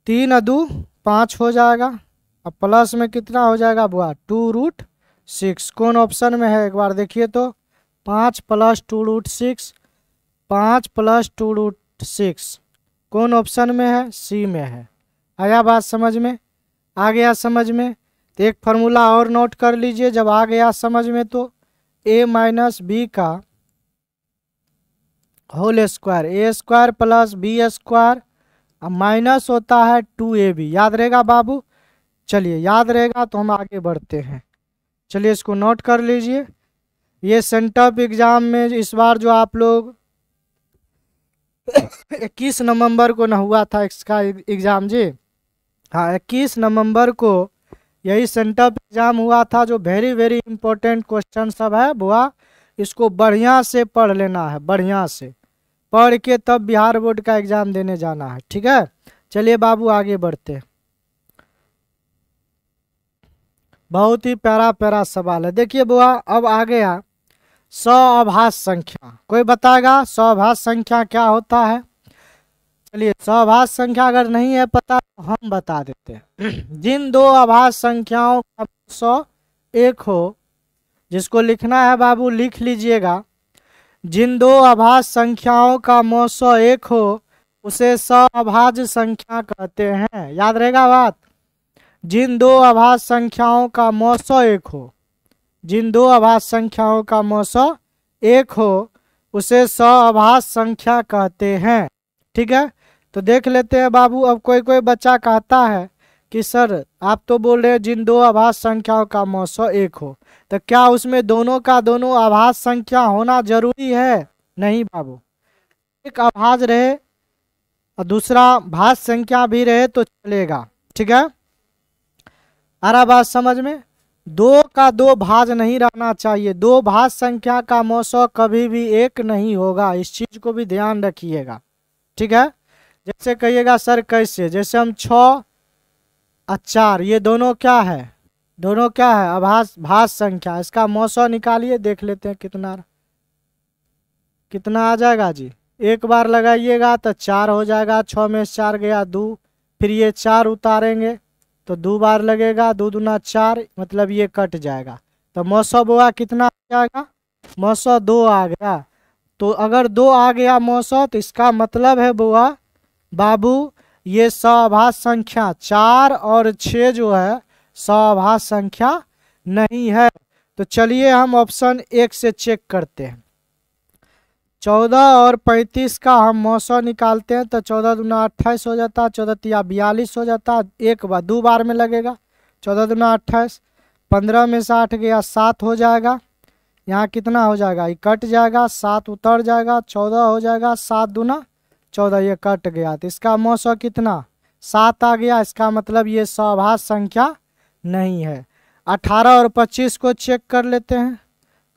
3 2 5 हो जाएगा, अब प्लस में कितना हो जाएगा बुआ 2√6। कौन ऑप्शन में है एक बार देखिए तो, 5 प्लस 2√6, 5 प्लस 2√6 कौन ऑप्शन में है? सी में है। आया बात समझ में? आ गया समझ में? तो एक फार्मूला और नोट कर लीजिए, जब आ गया समझ में तो a माइनस बी का whole square, a square plus B square, minus होता है 2ab। याद रहेगा बाबू? चलिए याद रहेगा तो हम आगे बढ़ते हैं। चलिए इसको नोट कर लीजिए। ये सेंटअप एग्जाम में इस बार जो आप लोग 21 नवंबर को न हुआ था इसका एग्ज़ाम जी, हाँ 21 नवंबर को यही सेंटअप एग्ज़ाम हुआ था, जो वेरी वेरी इंपॉर्टेंट क्वेश्चन सब है बुआ, इसको बढ़िया से पढ़ लेना है, बढ़िया से पढ़ के तब बिहार बोर्ड का एग्ज़ाम देने जाना है, ठीक है। चलिए बाबू आगे बढ़ते हैं। बहुत ही प्यारा प्यारा सवाल है। देखिए बुआ अब आ गया सअभाज्य संख्या। कोई बताएगा सअभाज्य संख्या क्या होता है? चलिए सअभाज्य संख्या अगर नहीं है पता तो हम बता देते हैं। जिन दो अभाज्य संख्याओं का 100 एक हो, जिसको लिखना है बाबू लिख लीजिएगा। जिन दो अभाज्य संख्याओं का मौसो एक हो उसे सअभाज्य संख्या कहते हैं। याद रहेगा बात। जिन दो अभाज्य संख्याओं का मौसो एक हो, जिन दो अभाज्य संख्याओं का मौसो एक हो उसे सअभाज्य संख्या कहते हैं। ठीक है, तो देख लेते हैं बाबू। अब कोई कोई बच्चा कहता है कि सर आप तो बोल रहे हैं जिन दो अभाज्य संख्याओं का मौसो एक हो, तो क्या उसमें दोनों का दोनों अभाज्य संख्या होना जरूरी है? नहीं बाबू, एक अभाज्य रहे और दूसरा भाज्य संख्या भी रहे तो चलेगा। ठीक है, आ रहा बात समझ में? दो का दो भाज्य नहीं रहना चाहिए। दो भाज्य संख्या का मौसो कभी भी एक नहीं होगा, इस चीज को भी ध्यान रखिएगा। ठीक है, जैसे कहिएगा सर कैसे, जैसे हम 6 और 4 ये दोनों क्या है? दोनों क्या है? भाज्य संख्या। इसका मौसो निकालिए, देख लेते हैं कितना कितना आ जाएगा जी। एक बार लगाइएगा तो 4 हो जाएगा, 6 में 4 गया 2, फिर ये 4 उतारेंगे तो 2 बार लगेगा, 2 दूना 4, मतलब ये कट जाएगा। तो मौसो बुआ कितना आ जाएगा? मौसो 2 आ गया। तो अगर 2 आ गया मौसो तो इसका मतलब है बुआ बाबू ये सअभाज्य संख्या 4 और 6 जो है सअभाज्य संख्या नहीं है। तो चलिए हम ऑप्शन 1 से चेक करते हैं। 14 और 35 का हम मौसो निकालते हैं तो 14 दूना 28 हो जाता, 14 तिया 42 हो जाता, एक बार 2 बार में लगेगा, 14 दूना 28, 15 में से 8 गया 7 हो जाएगा। यहाँ कितना हो जाएगा? ये कट जाएगा, 7 उतर जाएगा, 14 हो जाएगा, 7 दूना 14 ये कट गया। तो इसका मौसो कितना? 7 आ गया। इसका मतलब ये सअभाज्य संख्या नहीं है। 18 और 25 को चेक कर लेते हैं।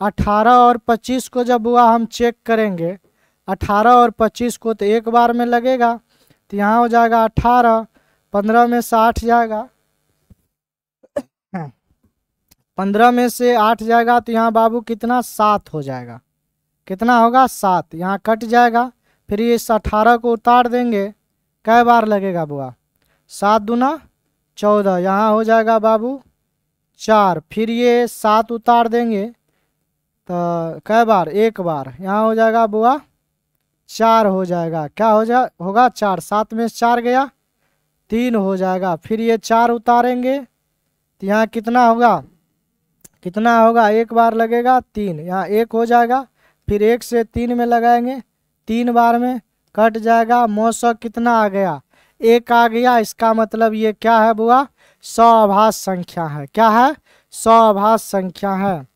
18 और 25 को जब हुआ हम चेक करेंगे, 18 और 25 को तो एक बार में लगेगा, तो यहाँ हो जाएगा 18, 15 में से 8 जाएगा, 15 में से 8 जाएगा तो यहाँ बाबू कितना? 7 हो जाएगा। कितना होगा? 7। यहाँ कट जाएगा, फिर इस 18 को उतार देंगे, कै बार लगेगा बुआ? 7 दूना 14, यहाँ हो जाएगा बाबू 4, फिर ये 7 उतार देंगे तो कै बार? एक बार, यहाँ हो जाएगा बुआ 4 हो जाएगा। क्या होगा? 4, 7 में 4 गया 3 हो जाएगा, फिर ये 4 उतारेंगे तो यहाँ कितना होगा? कितना होगा? एक बार लगेगा 3, यहाँ 1 हो जाएगा, फिर 1 से 3 में लगाएंगे, 3 बार में कट जाएगा। मौसो कितना आ गया? 1 आ गया। इसका मतलब ये क्या है बुआ? सअभाज्य संख्या है। क्या है? सअभाज्य संख्या है।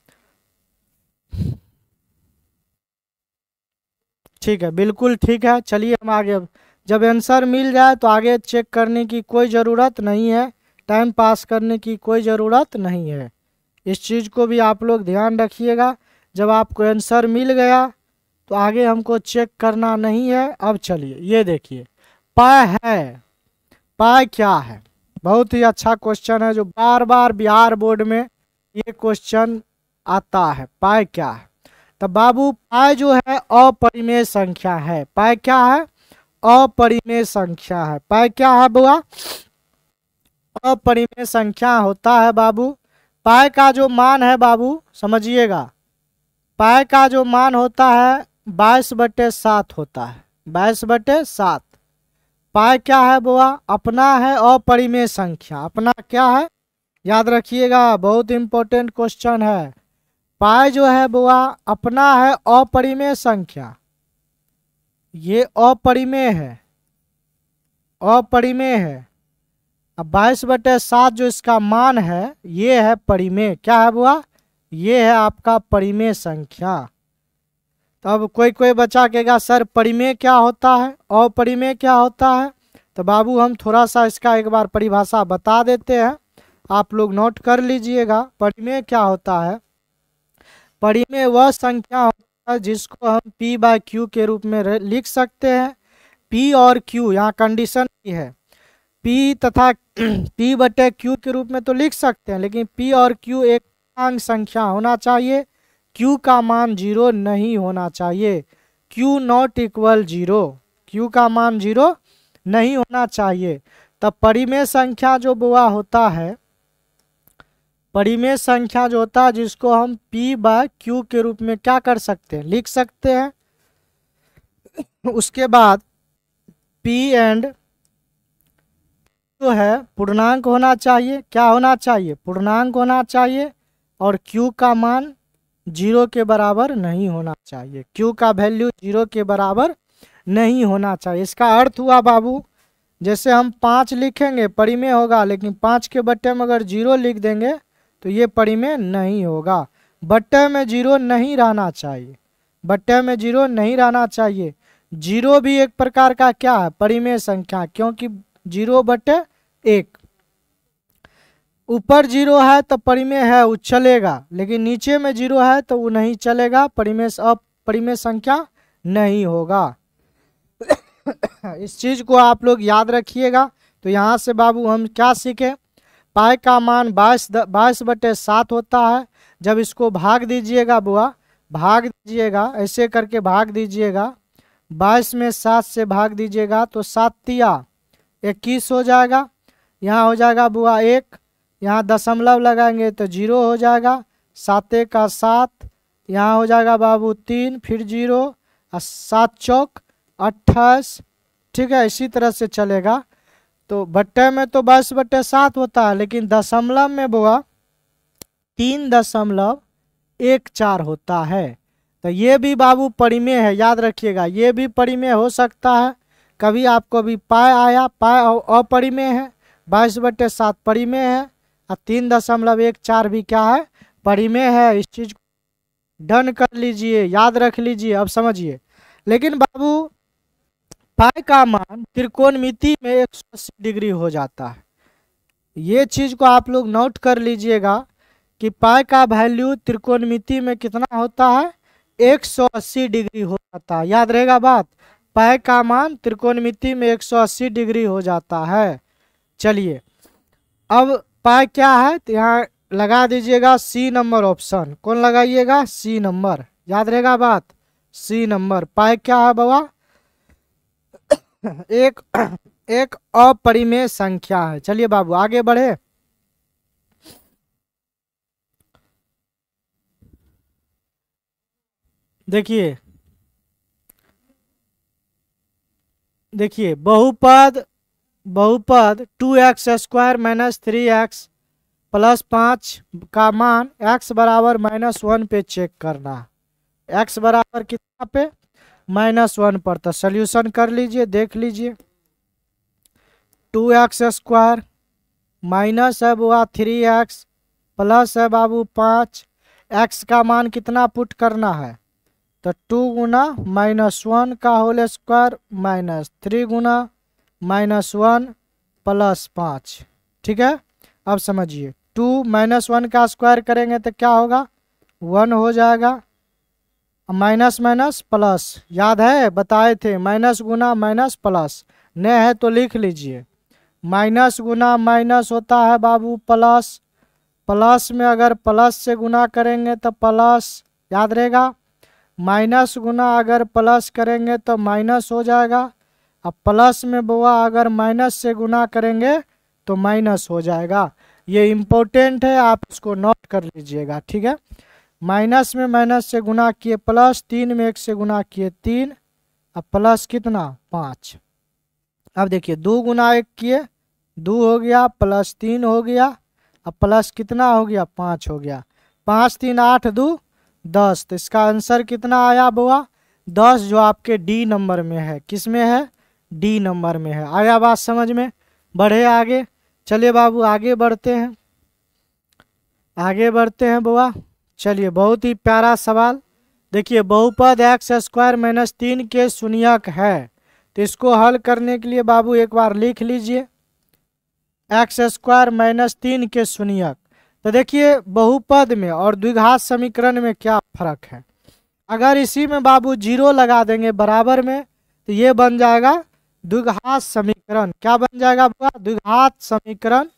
ठीक है, बिल्कुल ठीक है। चलिए हम आगे, जब आंसर मिल जाए तो आगे चेक करने की कोई ज़रूरत नहीं है, टाइम पास करने की कोई ज़रूरत नहीं है। इस चीज़ को भी आप लोग ध्यान रखिएगा। जब आपको आंसर मिल गया तो आगे हमको चेक करना नहीं है। अब चलिए ये देखिए, पाई है। पाई क्या है? बहुत ही अच्छा क्वेश्चन है जो बार बार बिहार बोर्ड में ये क्वेश्चन आता है। पाई क्या है? तो बाबू पाई जो है अपरिमेय संख्या है। पाई क्या है? अपरिमेय संख्या है। पाई क्या है बुआ? अपरिमेय संख्या होता है बाबू। पाई का जो मान है बाबू समझिएगा, पाई का जो मान होता है 22/7 होता है। 22/7। पाई क्या है बुआ? अपना है अपरिमेय संख्या। अपना क्या है? याद रखिएगा, बहुत इंपॉर्टेंट क्वेश्चन है। पाई जो है बुआ अपना है अपरिमेय संख्या, ये अपरिमेय है, अपरिमेय है। अब 22/7 जो इसका मान है ये है परिमेय। क्या है बुआ? ये है आपका परिमेय संख्या। तब कोई कोई बच्चा कहेगा सर परिमेय क्या होता है, अपरिमेय क्या होता है? तो बाबू हम थोड़ा सा इसका एक बार परिभाषा बता देते हैं, आप लोग नोट कर लीजिएगा। परिमेय क्या होता है? परिमेय वह संख्या होता है जिसको हम p/q के रूप में लिख सकते हैं। p और q यहाँ कंडीशन भी है, p तथा p/q के रूप में तो लिख सकते हैं, लेकिन p और q एक पूर्णांक संख्या होना चाहिए। q का मान 0 नहीं होना चाहिए। q नॉट इक्वल 0, q का मान 0 नहीं होना चाहिए। तब परिमेय संख्या जो बुआ होता है, परिमेय संख्या जो होता है जिसको हम P बाय Q के रूप में क्या कर सकते हैं, लिख सकते हैं। उसके बाद P एंड जो है पूर्णांक होना चाहिए, क्या होना चाहिए, पूर्णांक होना चाहिए, और Q का मान 0 के बराबर नहीं होना चाहिए, Q का वैल्यू 0 के बराबर नहीं होना चाहिए। इसका अर्थ हुआ बाबू, जैसे हम 5 लिखेंगे परिमेय होगा, लेकिन 5 के बट्टे में अगर 0 लिख देंगे तो ये परिमेय नहीं होगा। बट्टे में 0 नहीं रहना चाहिए, बट्टे में 0 नहीं रहना चाहिए। 0 भी एक प्रकार का क्या है, परिमेय संख्या, क्योंकि 0/1। ऊपर 0 है तो परिमेय है, वो चलेगा, लेकिन नीचे में 0 है तो वो नहीं चलेगा, परिमेय संख्या नहीं होगा। इस चीज को आप लोग याद रखिएगा। तो यहाँ से बाबू हम क्या सीखे, पाई का मान 22/7 होता है। जब इसको भाग दीजिएगा बुआ, भाग दीजिएगा, ऐसे करके भाग दीजिएगा, 22 में 7 से भाग दीजिएगा तो 7 तिया 21 हो जाएगा। यहाँ हो जाएगा बुआ 1, यहाँ दशमलव लगाएंगे तो 0 हो जाएगा, 7 का 7, यहाँ हो जाएगा बाबू 3, फिर 0, और 7 चौक 28। ठीक है, इसी तरह से चलेगा। तो बट्टे में तो 22/7 होता है, लेकिन दशमलव में बुआ 3.14 होता है। तो ये भी बाबू परिमेय है, याद रखिएगा, ये भी परिमेय हो सकता है। कभी आपको अभी पाई आया, पाई अपरिमेय है, 22/7 परिमेय है, और 3.14 भी क्या है, परिमेय है। इस चीज को डन कर लीजिए, याद रख लीजिए। अब समझिए, लेकिन बाबू पाई का मान त्रिकोणमिति में 180 डिग्री हो जाता है। ये चीज को आप लोग नोट कर लीजिएगा कि पाई का वैल्यू त्रिकोणमिति में कितना होता है, 180 डिग्री हो जाता है। याद रहेगा बात, पाई का मान त्रिकोणमिति में 180 डिग्री हो जाता है। चलिए, अब पाई क्या है तो यहाँ लगा दीजिएगा C नंबर ऑप्शन। कौन लगाइएगा, C नंबर, याद रहेगा बात, C नंबर। पाई क्या है बाबा, एक अपरिमेय संख्या है। चलिए बाबू आगे बढ़े। देखिए बहुपद 2x² - 3x + 5 का मान x बराबर -1 पे चेक करना है। x बराबर कितना पे, -1 पर। तो सोल्यूशन कर लीजिए, देख लीजिए। 2x² माइनस है बुआ 3x प्लस है बाबू 5, x का मान कितना पुट करना है, तो 2 गुना -1 का होल स्क्वायर माइनस 3 गुना -1 + 5। ठीक है, अब समझिए, 2 -1 का स्क्वायर करेंगे तो क्या होगा, 1 हो जाएगा। माइनस माइनस प्लस, याद है बताए थे, माइनस गुना माइनस प्लस, नहीं है तो लिख लीजिए। माइनस गुना माइनस होता है बाबू प्लस, प्लस में अगर प्लस से गुना करेंगे तो प्लस, याद रहेगा। माइनस गुना अगर प्लस करेंगे तो माइनस हो जाएगा। अब प्लस में बुआ अगर माइनस से गुना करेंगे तो माइनस हो जाएगा। ये इम्पोर्टेंट है, आप इसको नोट कर लीजिएगा। ठीक है, माइनस में माइनस से गुना किए प्लस, 3 में 1 से गुना किए 3, अब प्लस कितना 5। अब देखिए 2 गुना 1 किए 2 हो गया, प्लस 3 हो गया, अब प्लस कितना हो गया 5 हो गया। 5 3 8 2 10, तो इसका आंसर कितना आया बुआ 10, जो आपके डी नंबर में है। किस में है, डी नंबर में है। आया बात समझ में, बढ़े आगे। चलिए बाबू आगे बढ़ते हैं, आगे बढ़ते हैं बुआ। चलिए, बहुत ही प्यारा सवाल। देखिए बहुपद x² - 3 के शून्यक है, तो इसको हल करने के लिए बाबू एक बार लिख लीजिए, x² - 3 के शून्यक। तो देखिए बहुपद में और द्विघात समीकरण में क्या फर्क है। अगर इसी में बाबू 0 लगा देंगे बराबर में, तो ये बन जाएगा द्विघात समीकरण। क्या बन जाएगा बुआ, द्विघात समीकरण।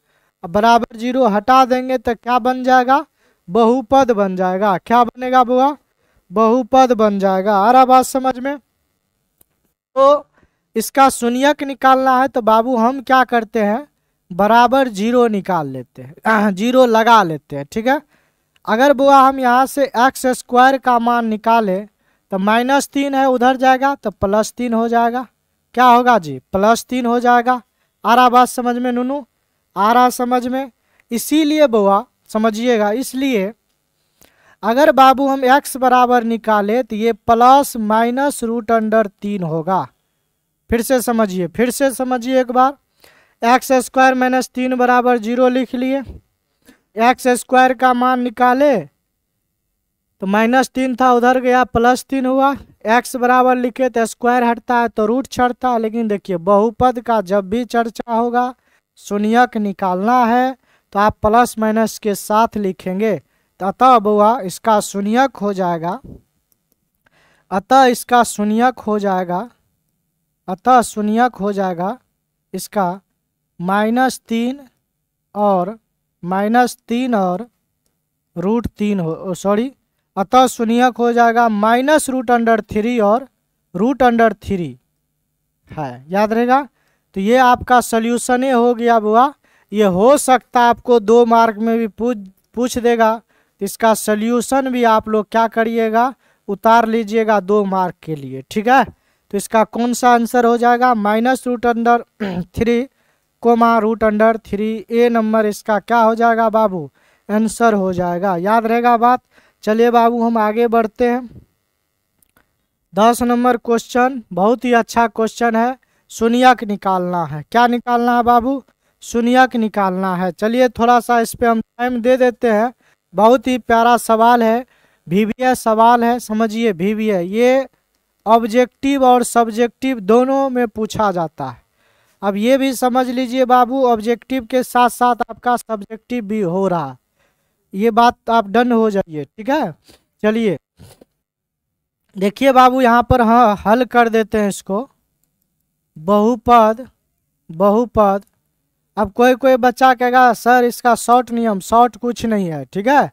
बराबर 0 हटा देंगे तो क्या बन जाएगा, बहुपद बन जाएगा। क्या बनेगा बुआ, बहुपद बन जाएगा। आ रहा बात समझ में। तो इसका शून्यक निकालना है तो बाबू हम क्या करते हैं, बराबर 0 निकाल लेते हैं, 0 लगा लेते हैं, ठीक है। अगर बुआ हम यहाँ से एक्स स्क्वायर का मान निकालें तो -3 है, उधर जाएगा तो +3 हो जाएगा। क्या होगा जी? +3 हो जाएगा। आ रहा बात समझ में नूनू? आ रहा समझ में? इसीलिए बुआ समझिएगा, इसलिए अगर बाबू हम x बराबर निकाले तो ये ±√3 होगा। फिर से समझिए एक बार। x² -3 बराबर 0 लिख लिए। x² का मान निकाले तो -3 था, उधर गया +3 हुआ। x बराबर लिखे तो स्क्वायर हटता है तो रूट चढ़ता है। लेकिन देखिए बहुपद का जब भी चर्चा होगा, शून्यक निकालना है तो आप प्लस माइनस के साथ लिखेंगे। तो अतः बुआ इसका शून्यक हो जाएगा, इसका शून्यक हो जाएगा इसका -3 और -3 और √3 हो, सॉरी, अतः शून्यक हो जाएगा -√3 और √3 है, याद रहेगा। तो ये आपका सॉल्यूशन हो गया बुआ। ये हो सकता है आपको 2 मार्क में भी पूछ देगा, तो इसका सॉल्यूशन भी आप लोग क्या करिएगा, उतार लीजिएगा 2 मार्क के लिए, ठीक है। तो इसका कौन सा आंसर हो जाएगा? -√3 √3। ए नंबर इसका क्या हो जाएगा बाबू? आंसर हो जाएगा। याद रहेगा बात। चलिए बाबू हम आगे बढ़ते हैं। 10 नंबर क्वेश्चन बहुत ही अच्छा क्वेश्चन है। शून्यक निकालना है। क्या निकालना है बाबू? शून्यक निकालना है। चलिए थोड़ा सा इस पे हम टाइम दे देते हैं। बहुत ही प्यारा सवाल है, VBA सवाल है, समझिए VBA। ये ऑब्जेक्टिव और सब्जेक्टिव दोनों में पूछा जाता है। अब ये भी समझ लीजिए बाबू, ऑब्जेक्टिव के साथ साथ आपका सब्जेक्टिव भी हो रहा है। ये बात आप डन हो जाइए, ठीक है। चलिए देखिए बाबू, यहाँ पर हाँ हल कर देते हैं इसको। बहुपद अब कोई बच्चा कहेगा सर इसका शॉर्ट नियम, शॉर्ट कुछ नहीं है, ठीक है।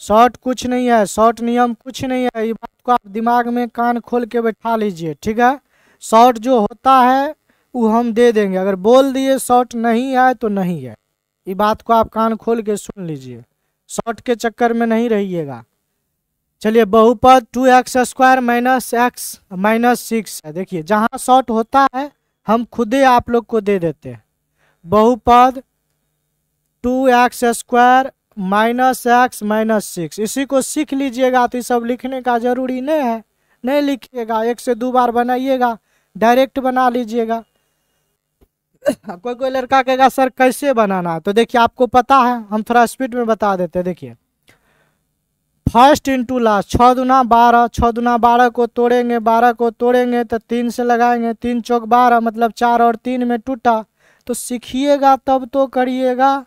शॉर्ट कुछ नहीं है, शॉर्ट नियम कुछ नहीं है। ये बात को आप दिमाग में कान खोल के बैठा लीजिए, ठीक है। शॉर्ट जो होता है वो हम दे देंगे। अगर बोल दिए शॉर्ट नहीं है तो नहीं है। ये बात को आप कान खोल के सुन लीजिए, शॉर्ट के चक्कर में नहीं रहिएगा। चलिए बहुपद 2x² -x -6 है। देखिए जहाँ शॉर्ट होता है हम खुदे आप लोग को दे देते हैं। बहुपद 2x² -x -6, इसी को सीख लीजिएगा। तो ये सब लिखने का जरूरी नहीं है, नहीं लिखिएगा, 1 से 2 बार बनाइएगा, डायरेक्ट बना लीजिएगा। कोई लड़का कहेगा सर कैसे बनाना है, तो देखिए आपको पता है, हम थोड़ा स्पीड में बता देते हैं। देखिए फर्स्ट इंटू लास्ट, 6 दूना 12, 6 दूना 12 को तोड़ेंगे, 12 को तोड़ेंगे तो 3 से लगाएंगे, 3 चौक 12 मतलब 4 और 3 में टूटा। तो सीखिएगा तब तो करिएगा।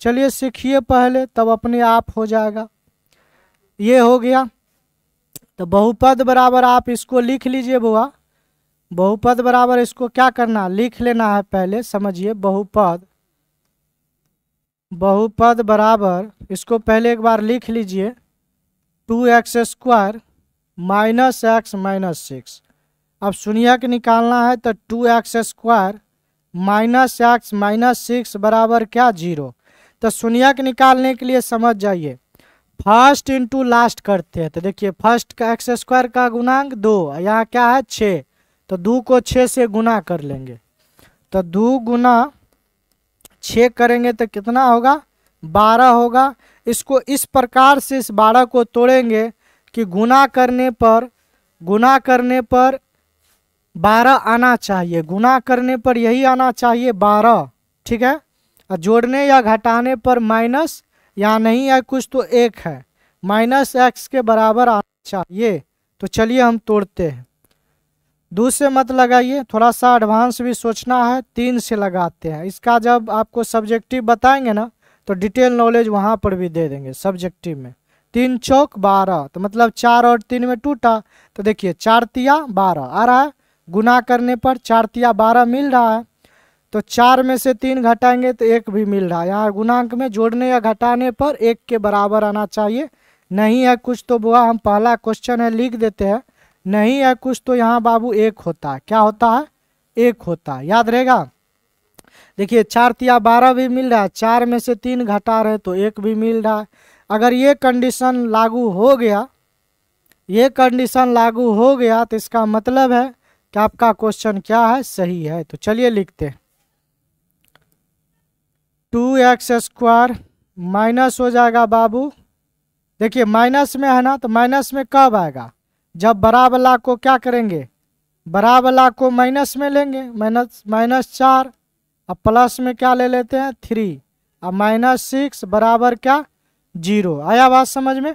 चलिए सीखिए पहले, तब अपने आप हो जाएगा। ये हो गया। तो बहुपद बराबर आप इसको लिख लीजिए बुआ। बहुपद बराबर इसको क्या करना, लिख लेना है पहले, समझिए। बहुपद बराबर इसको पहले एक बार लिख लीजिए, 2x² -x -6। अब शून्यक निकालना है तो 2x² -x -6 बराबर क्या? 0। तो शून्यक निकालने के लिए समझ जाइए, फर्स्ट इंटू लास्ट करते हैं। तो देखिए फर्स्ट का x² का गुणांक 2, यहाँ क्या है 6, तो 2 को 6 से गुना कर लेंगे। तो 2 गुना 6 करेंगे तो कितना होगा? 12 होगा। इसको इस प्रकार से इस 12 को तोड़ेंगे कि गुना करने पर 12 आना चाहिए, गुना करने पर यही आना चाहिए 12, ठीक है। और जोड़ने या घटाने पर माइनस, यहाँ नहीं है कुछ तो 1 है, -x के बराबर आना चाहिए। तो चलिए हम तोड़ते हैं। 2 से मत लगाइए, थोड़ा सा एडवांस भी सोचना है, 3 से लगाते हैं। इसका जब आपको सब्जेक्टिव बताएंगे ना तो डिटेल नॉलेज वहाँ पर भी दे देंगे सब्जेक्टिव में। 3 चौक 12 तो मतलब 4 और 3 में टूटा। तो देखिए 4 तिया 12 आ रहा है, गुना करने पर 4 तिया 12 मिल रहा है। तो 4 में से 3 घटाएंगे तो 1 भी मिल रहा है। यहाँ गुणांक में जोड़ने या घटाने पर 1 के बराबर आना चाहिए। नहीं है कुछ तो बुआ हम पहला क्वेश्चन है लिख देते हैं, नहीं है कुछ तो यहाँ बाबू 1 होता है। क्या होता है? 1 होता है, याद रहेगा। देखिए 4 तिया 12 भी मिल रहा है, 4 में से 3 घटा रहे तो 1 भी मिल रहा है। अगर ये कंडीशन लागू हो गया, ये कंडीशन लागू हो गया तो इसका मतलब है कि आपका क्वेश्चन क्या है, सही है। तो चलिए लिखते हैं 2x² माइनस हो जाएगा बाबू। देखिए माइनस में है ना, तो माइनस में कब आएगा, जब बड़ा वाला को क्या करेंगे, बड़ा वाला को माइनस में लेंगे, -4, अब प्लस में क्या ले लेते हैं 3, अब -6 बराबर क्या 0। आया बात समझ में।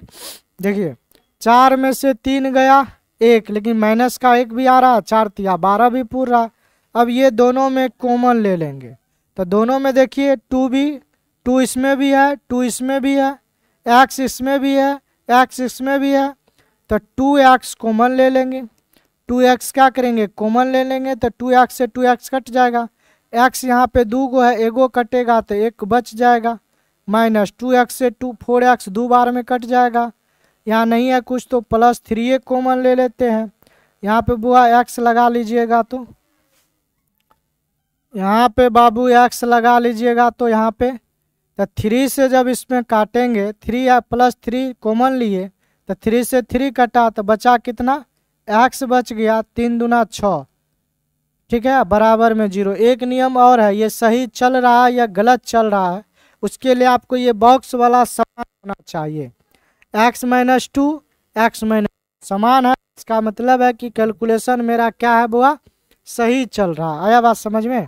देखिए 4 में से 3 गया 1, लेकिन माइनस का 1 भी आ रहा है, 4 तिया 12 भी पूर रहा। अब ये दोनों में कॉमन ले लेंगे, तो दोनों में देखिए 2 इसमें भी है, 2 इसमें भी है, x इसमें भी है, x इसमें भी है, तो 2x कॉमन ले लेंगे। 2x क्या करेंगे, कॉमन ले लेंगे, तो 2x से 2x कट जाएगा, x यहाँ पे 2 गो है, एगो कटेगा तो 1 बच जाएगा, -2x से 4x 2 बार में कट जाएगा। यहाँ नहीं है कुछ तो +3 कॉमन ले लेते हैं। यहाँ पे बुआ x लगा लीजिएगा, तो यहाँ पे बाबू x लगा लीजिएगा, तो यहाँ पे तो 3 से जब इसमें काटेंगे, 3 या +3 कॉमन लिए, तो 3 से 3 कटा तो बचा कितना, x बच गया, 3 दूना 6, ठीक है, बराबर में 0। एक नियम और है, ये सही चल रहा है या गलत चल रहा है, उसके लिए आपको ये बॉक्स वाला समान होना चाहिए। x - 2 x - समान है, इसका मतलब है कि कैलकुलेशन मेरा क्या है बुआ, सही चल रहा है। आया बात समझ में।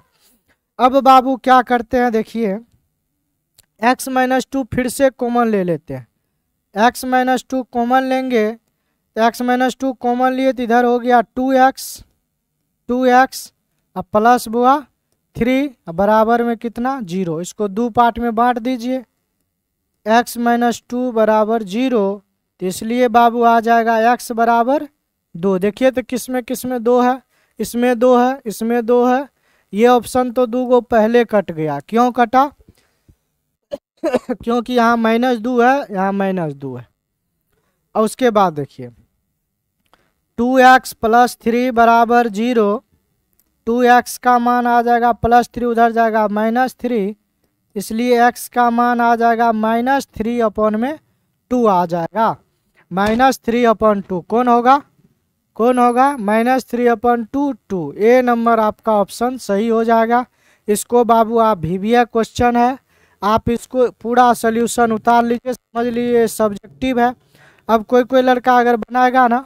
अब बाबू क्या करते हैं, देखिए x - 2 फिर से कॉमन ले लेते हैं, x - 2 कॉमन लेंगे, x - 2 कॉमन लिए तो इधर हो गया 2x, अब प्लस बुआ 3, बराबर में कितना 0। इसको 2 पार्ट में बांट दीजिए, x - 2 बराबर 0, तो इसलिए बाबू आ जाएगा x बराबर 2। देखिए तो किसमें 2 है, इसमें 2 है, इसमें 2 है, ये ऑप्शन तो 2 गो पहले कट गया। क्यों कटा क्योंकि यहाँ -2 है, यहाँ -2 है। और उसके बाद देखिए 2x + 3 बराबर 0, 2x का मान आ जाएगा +3, उधर जाएगा -3, इसलिए x का मान आ जाएगा -3/2 आ जाएगा, -3/2 कौन होगा, -3/2 2। ए नंबर आपका ऑप्शन सही हो जाएगा। इसको बाबू आप VBA क्वेश्चन है, आप इसको पूरा सोल्यूशन उतार लीजिए, समझ लीजिए सब्जेक्टिव है। अब कोई लड़का अगर बनाएगा ना,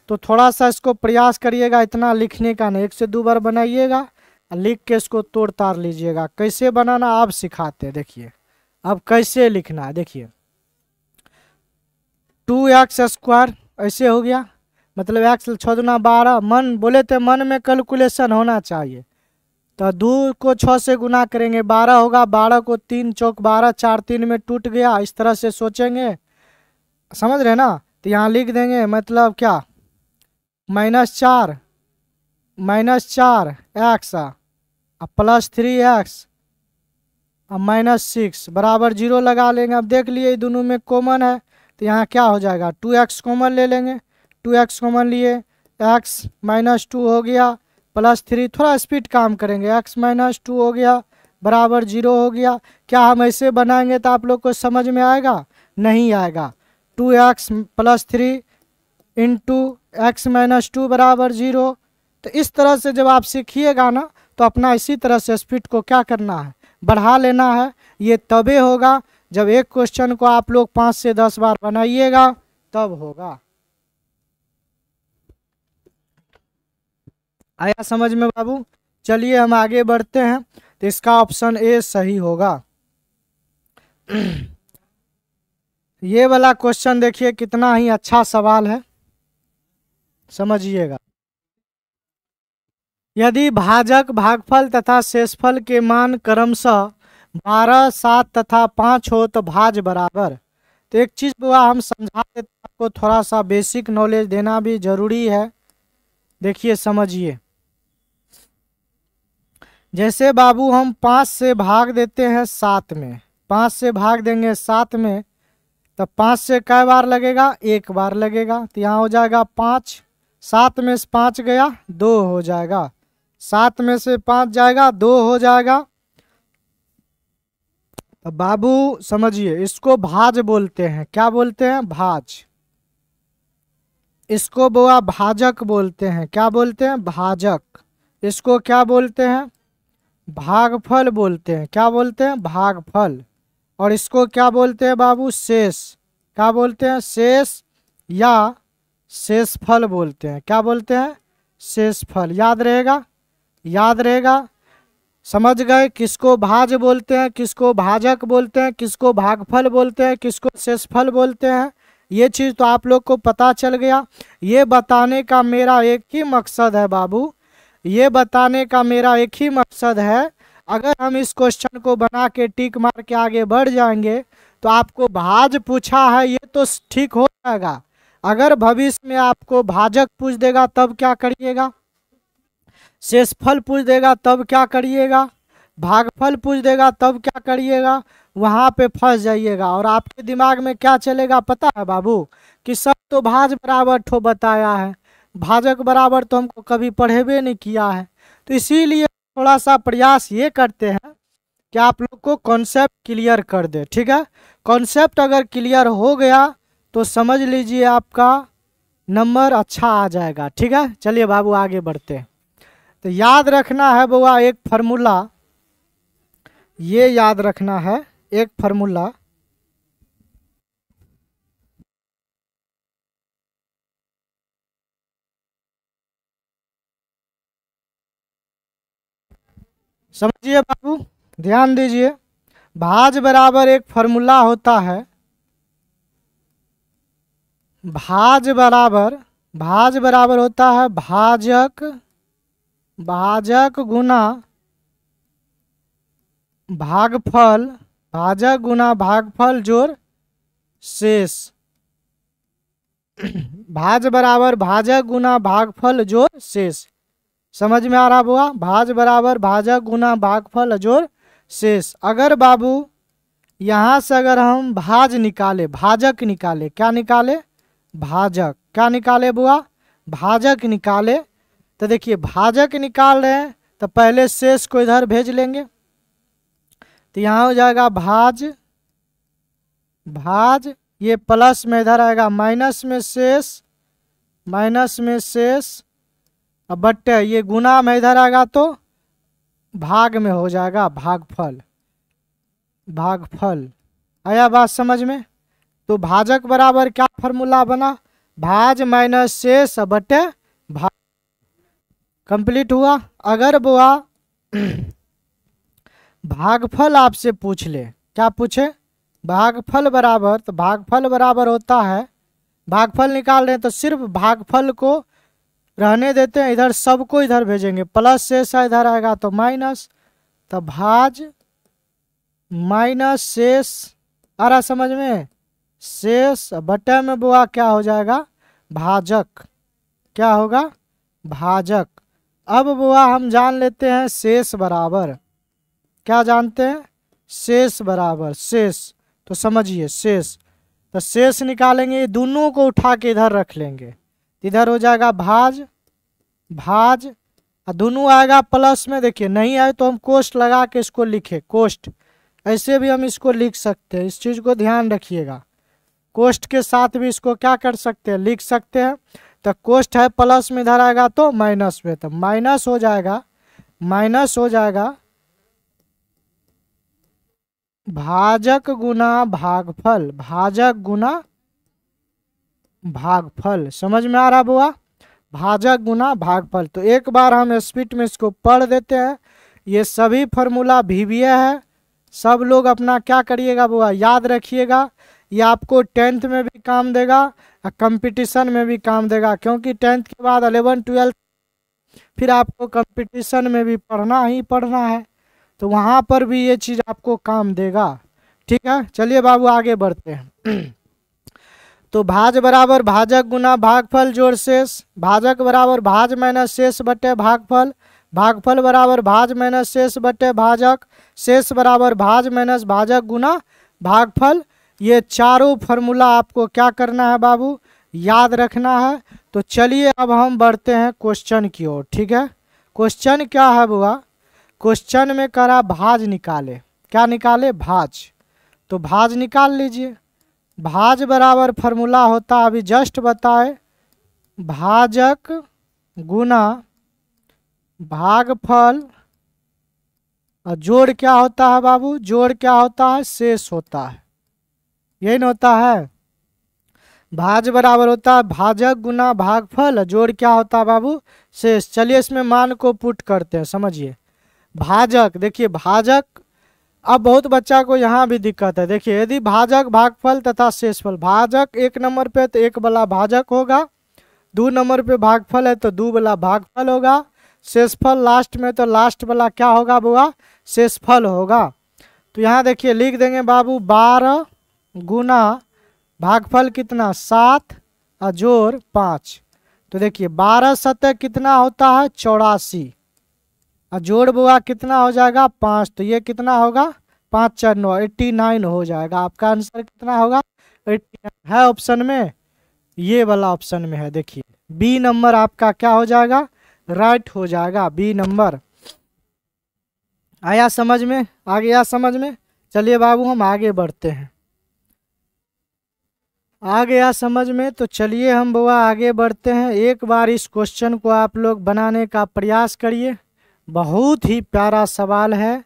तो थोड़ा सा इसको प्रयास करिएगा, इतना लिखने का नहीं, 1 से 2 बार बनाइएगा, लिख के इसको तोड़ तार लीजिएगा। कैसे बनाना आप सिखाते हैं, देखिए अब कैसे लिखना है। देखिए 2x² ऐसे हो गया, मतलब x 6 दूना 12, मन बोले थे मन में कैलकुलेशन होना चाहिए, तो 2 को 6 से गुना करेंगे 12 होगा, 12 को 3 चौक 12, 4 3 में टूट गया, इस तरह से सोचेंगे, समझ रहे ना। तो यहाँ लिख देंगे, मतलब क्या -4 x +3x -6 बराबर 0 लगा लेंगे। अब देख लिए दोनों में कॉमन है, तो यहाँ क्या हो जाएगा 2x कॉमन ले लेंगे, 2x कॉमन लिए, x - 2 हो गया, +3, थोड़ा स्पीड काम करेंगे, x - 2 हो गया बराबर 0 हो गया। क्या हम ऐसे बनाएंगे तो आप लोग को समझ में आएगा, नहीं आएगा। 2x + 3 × x - 2 बराबर 0। तो इस तरह से जब आप सीखिएगा ना, तो अपना इसी तरह से स्पीड को क्या करना है, बढ़ा लेना है। ये तबे होगा जब एक क्वेश्चन को आप लोग 5 से 10 बार बनाइएगा, तब होगा। आया समझ में बाबू। चलिए हम आगे बढ़ते हैं, तो इसका ऑप्शन ए सही होगा। ये वाला क्वेश्चन देखिए कितना ही अच्छा सवाल है, समझिएगा। यदि भाजक, भागफल तथा शेषफल के मान क्रमशः 12, 7 तथा 5 हो तो भाज्य बराबर। तो एक चीज बुआ हम समझा देते हैं आपको, थोड़ा सा बेसिक नॉलेज देना भी जरूरी है। देखिए समझिए, जैसे बाबू हम 5 से भाग देते हैं 7 में, 5 से भाग देंगे 7 में, तो 5 से कै बार लगेगा, 1 बार लगेगा, तो यहाँ हो जाएगा 5, 7 में से 5 गया 2 हो जाएगा, 7 में से 5 जाएगा 2 हो जाएगा, तो बाबू समझिए, इसको भाज बोलते हैं। क्या बोलते हैं? भाज। इसको बुआ भाजक बोलते हैं। क्या बोलते हैं? भाजक। इसको क्या बोलते हैं? भागफल बोलते हैं। क्या बोलते हैं? भागफल। और इसको क्या बोलते हैं बाबू? शेष। क्या बोलते हैं? शेष या शेषफल बोलते हैं। क्या बोलते हैं? शेषफल। याद रहेगा, याद रहेगा। समझ गए? किसको भाज बोलते हैं, किसको भाजक बोलते हैं, किसको भागफल बोलते हैं, किसको शेषफल बोलते हैं। ये चीज़ तो आप लोग को पता चल गया। ये बताने का मेरा एक ही मकसद है बाबू, ये बताने का मेरा एक ही मकसद है, अगर हम इस क्वेश्चन को बना के टिक मार के आगे बढ़ जाएंगे तो आपको भाज पूछा है ये तो ठीक हो जाएगा। अगर भविष्य में आपको भाजक पूछ देगा तब क्या करिएगा? शेषफल पूछ देगा तब क्या करिएगा? भागफल पूछ देगा तब क्या करिएगा? वहाँ पे फंस जाइएगा। और आपके दिमाग में क्या चलेगा पता है बाबू? कि सब तो भाज बराबर ठो बताया है, भाजक बराबर तो हमको कभी पढ़ेबे नहीं किया है। तो इसीलिए थोड़ा सा प्रयास ये करते हैं कि आप लोग को कॉन्सेप्ट क्लियर कर दे। ठीक है, कॉन्सेप्ट अगर क्लियर हो गया तो समझ लीजिए आपका नंबर अच्छा आ जाएगा। ठीक है, चलिए बाबू आगे बढ़ते हैं। तो याद रखना है बुआ एक फार्मूला, ये याद रखना है एक फार्मूला। समझिए बाबू, ध्यान दीजिए। भाज बराबर एक फार्मूला होता है, भाज बराबर होता है भाजक, भाजक गुना भागफल, भाजक गुना भागफल जोड़ शेष। भाज बराबर भाजक गुना भागफल जोड़ शेष। समझ में आ रहा बुआ? भाज बराबर भाजक गुना भागफल जोड़ शेष। अगर बाबू यहाँ से अगर हम भाज निकाले, भाजक निकाले, क्या निकाले? भाजक। क्या निकाले बुआ? भाजक निकाले। तो देखिए भाजक निकाल रहे हैं तो पहले शेष को इधर भेज लेंगे, तो यहाँ हो जाएगा भाज, भाज, ये प्लस में इधर आएगा माइनस में शेष, माइनस में शेष, अब बट्टे ये गुना में इधर आएगा तो भाग में हो जाएगा भागफल, भागफल। आया बात समझ में? तो भाजक बराबर क्या फॉर्मूला बना? भाज माइनस शेष बटे भाग। कंप्लीट हुआ। अगर बुआ भागफल आपसे पूछ ले, क्या पूछे? भागफल बराबर, तो भागफल बराबर होता है, भागफल निकाल रहे हैं तो सिर्फ भागफल को रहने देते हैं, इधर सबको इधर भेजेंगे, प्लस शेष इधर आएगा तो माइनस, तो भाज माइनस शेष। आ रहा समझ में? शेष बटे में बुआ क्या हो जाएगा? भाजक। क्या होगा? भाजक। अब बुआ हम जान लेते हैं शेष बराबर, क्या जानते हैं? शेष बराबर शेष। तो समझिए शेष, तो शेष निकालेंगे, दोनों को उठा के इधर रख लेंगे, इधर हो जाएगा भाज, भाज, और दोनों आएगा प्लस में। देखिए नहीं आए तो हम कोष्ट लगा के इसको लिखे, कोष्ट, ऐसे भी हम इसको लिख सकते हैं, इस चीज़ को ध्यान रखिएगा। कोष्ट के साथ भी इसको क्या कर सकते हैं? लिख सकते हैं। तो कोष्ट है प्लस में, इधर आएगा तो माइनस में, तो माइनस हो जाएगा, माइनस हो जाएगा भाजक गुना भागफल, भाजक गुना भागफल। समझ में आ रहा बुआ? भाजक गुना भागफल। तो एक बार हम स्पीड में इसको पढ़ देते हैं। ये सभी फार्मूला VBA है, सब लोग अपना क्या करिएगा बुआ? याद रखिएगा। ये आपको 10th में भी काम देगा और कंपटीशन में भी काम देगा, क्योंकि 10th के बाद 11 12 फिर आपको कंपटीशन में भी पढ़ना ही पढ़ना है, तो वहाँ पर भी ये चीज़ आपको काम देगा। ठीक है, चलिए बाबू आगे बढ़ते हैं। तो भाज बराबर भाजक गुना भागफल जोड़ शेष, भाजक बराबर भाज माइनस शेष बटे भागफल, भागफल बराबर भाज माइनस शेष बटे भाजक, शेष बराबर भाज माइनस भाजक गुना भागफल। ये चारों फार्मूला आपको क्या करना है बाबू? याद रखना है। तो चलिए अब हम बढ़ते हैं क्वेश्चन की ओर। ठीक है, क्वेश्चन क्या है बुआ? क्वेश्चन में करा भाज निकाले, क्या निकाले, भाज। तो भाज निकाल लीजिए। भाज बराबर फॉर्मूला होता है, अभी जस्ट बताए, भाजक गुना भागफल, और जोड़ क्या होता है बाबू, जोड़ क्या होता है, शेष होता है। यही ना होता है, भाज बराबर होता है भाजक गुना भागफल, जोड़ क्या होता है बाबू, शेष। चलिए इसमें मान को पुट करते हैं, समझिए। भाजक, देखिए भाजक, अब बहुत बच्चा को यहाँ भी दिक्कत है। देखिए यदि भाजक भागफल तथा शेषफल, भाजक 1 नंबर पे तो 1 वाला भाजक होगा, 2 नंबर पे भागफल है तो 2 वाला भागफल होगा, शेषफल लास्ट में तो लास्ट वाला क्या होगा बुआ, शेषफल होगा। तो यहाँ देखिए लिख देंगे बाबू 12 गुना भागफल कितना 7 और जोड़ 5। तो देखिए 12 सतह कितना होता है 84, और जोड़ बुआ कितना हो जाएगा 5, तो ये कितना होगा 5 4 9 89 हो जाएगा। आपका आंसर कितना होगा 89 है ऑप्शन में, ये वाला ऑप्शन में है। देखिए बी नंबर आपका क्या हो जाएगा, राइट हो जाएगा, बी नंबर। आया समझ में, आ गया समझ में। चलिए बाबू हम आगे बढ़ते हैं, आ गया समझ में। तो चलिए हम बुआ आगे बढ़ते हैं। एक बार इस क्वेश्चन को आप लोग बनाने का प्रयास करिए, बहुत ही प्यारा सवाल है,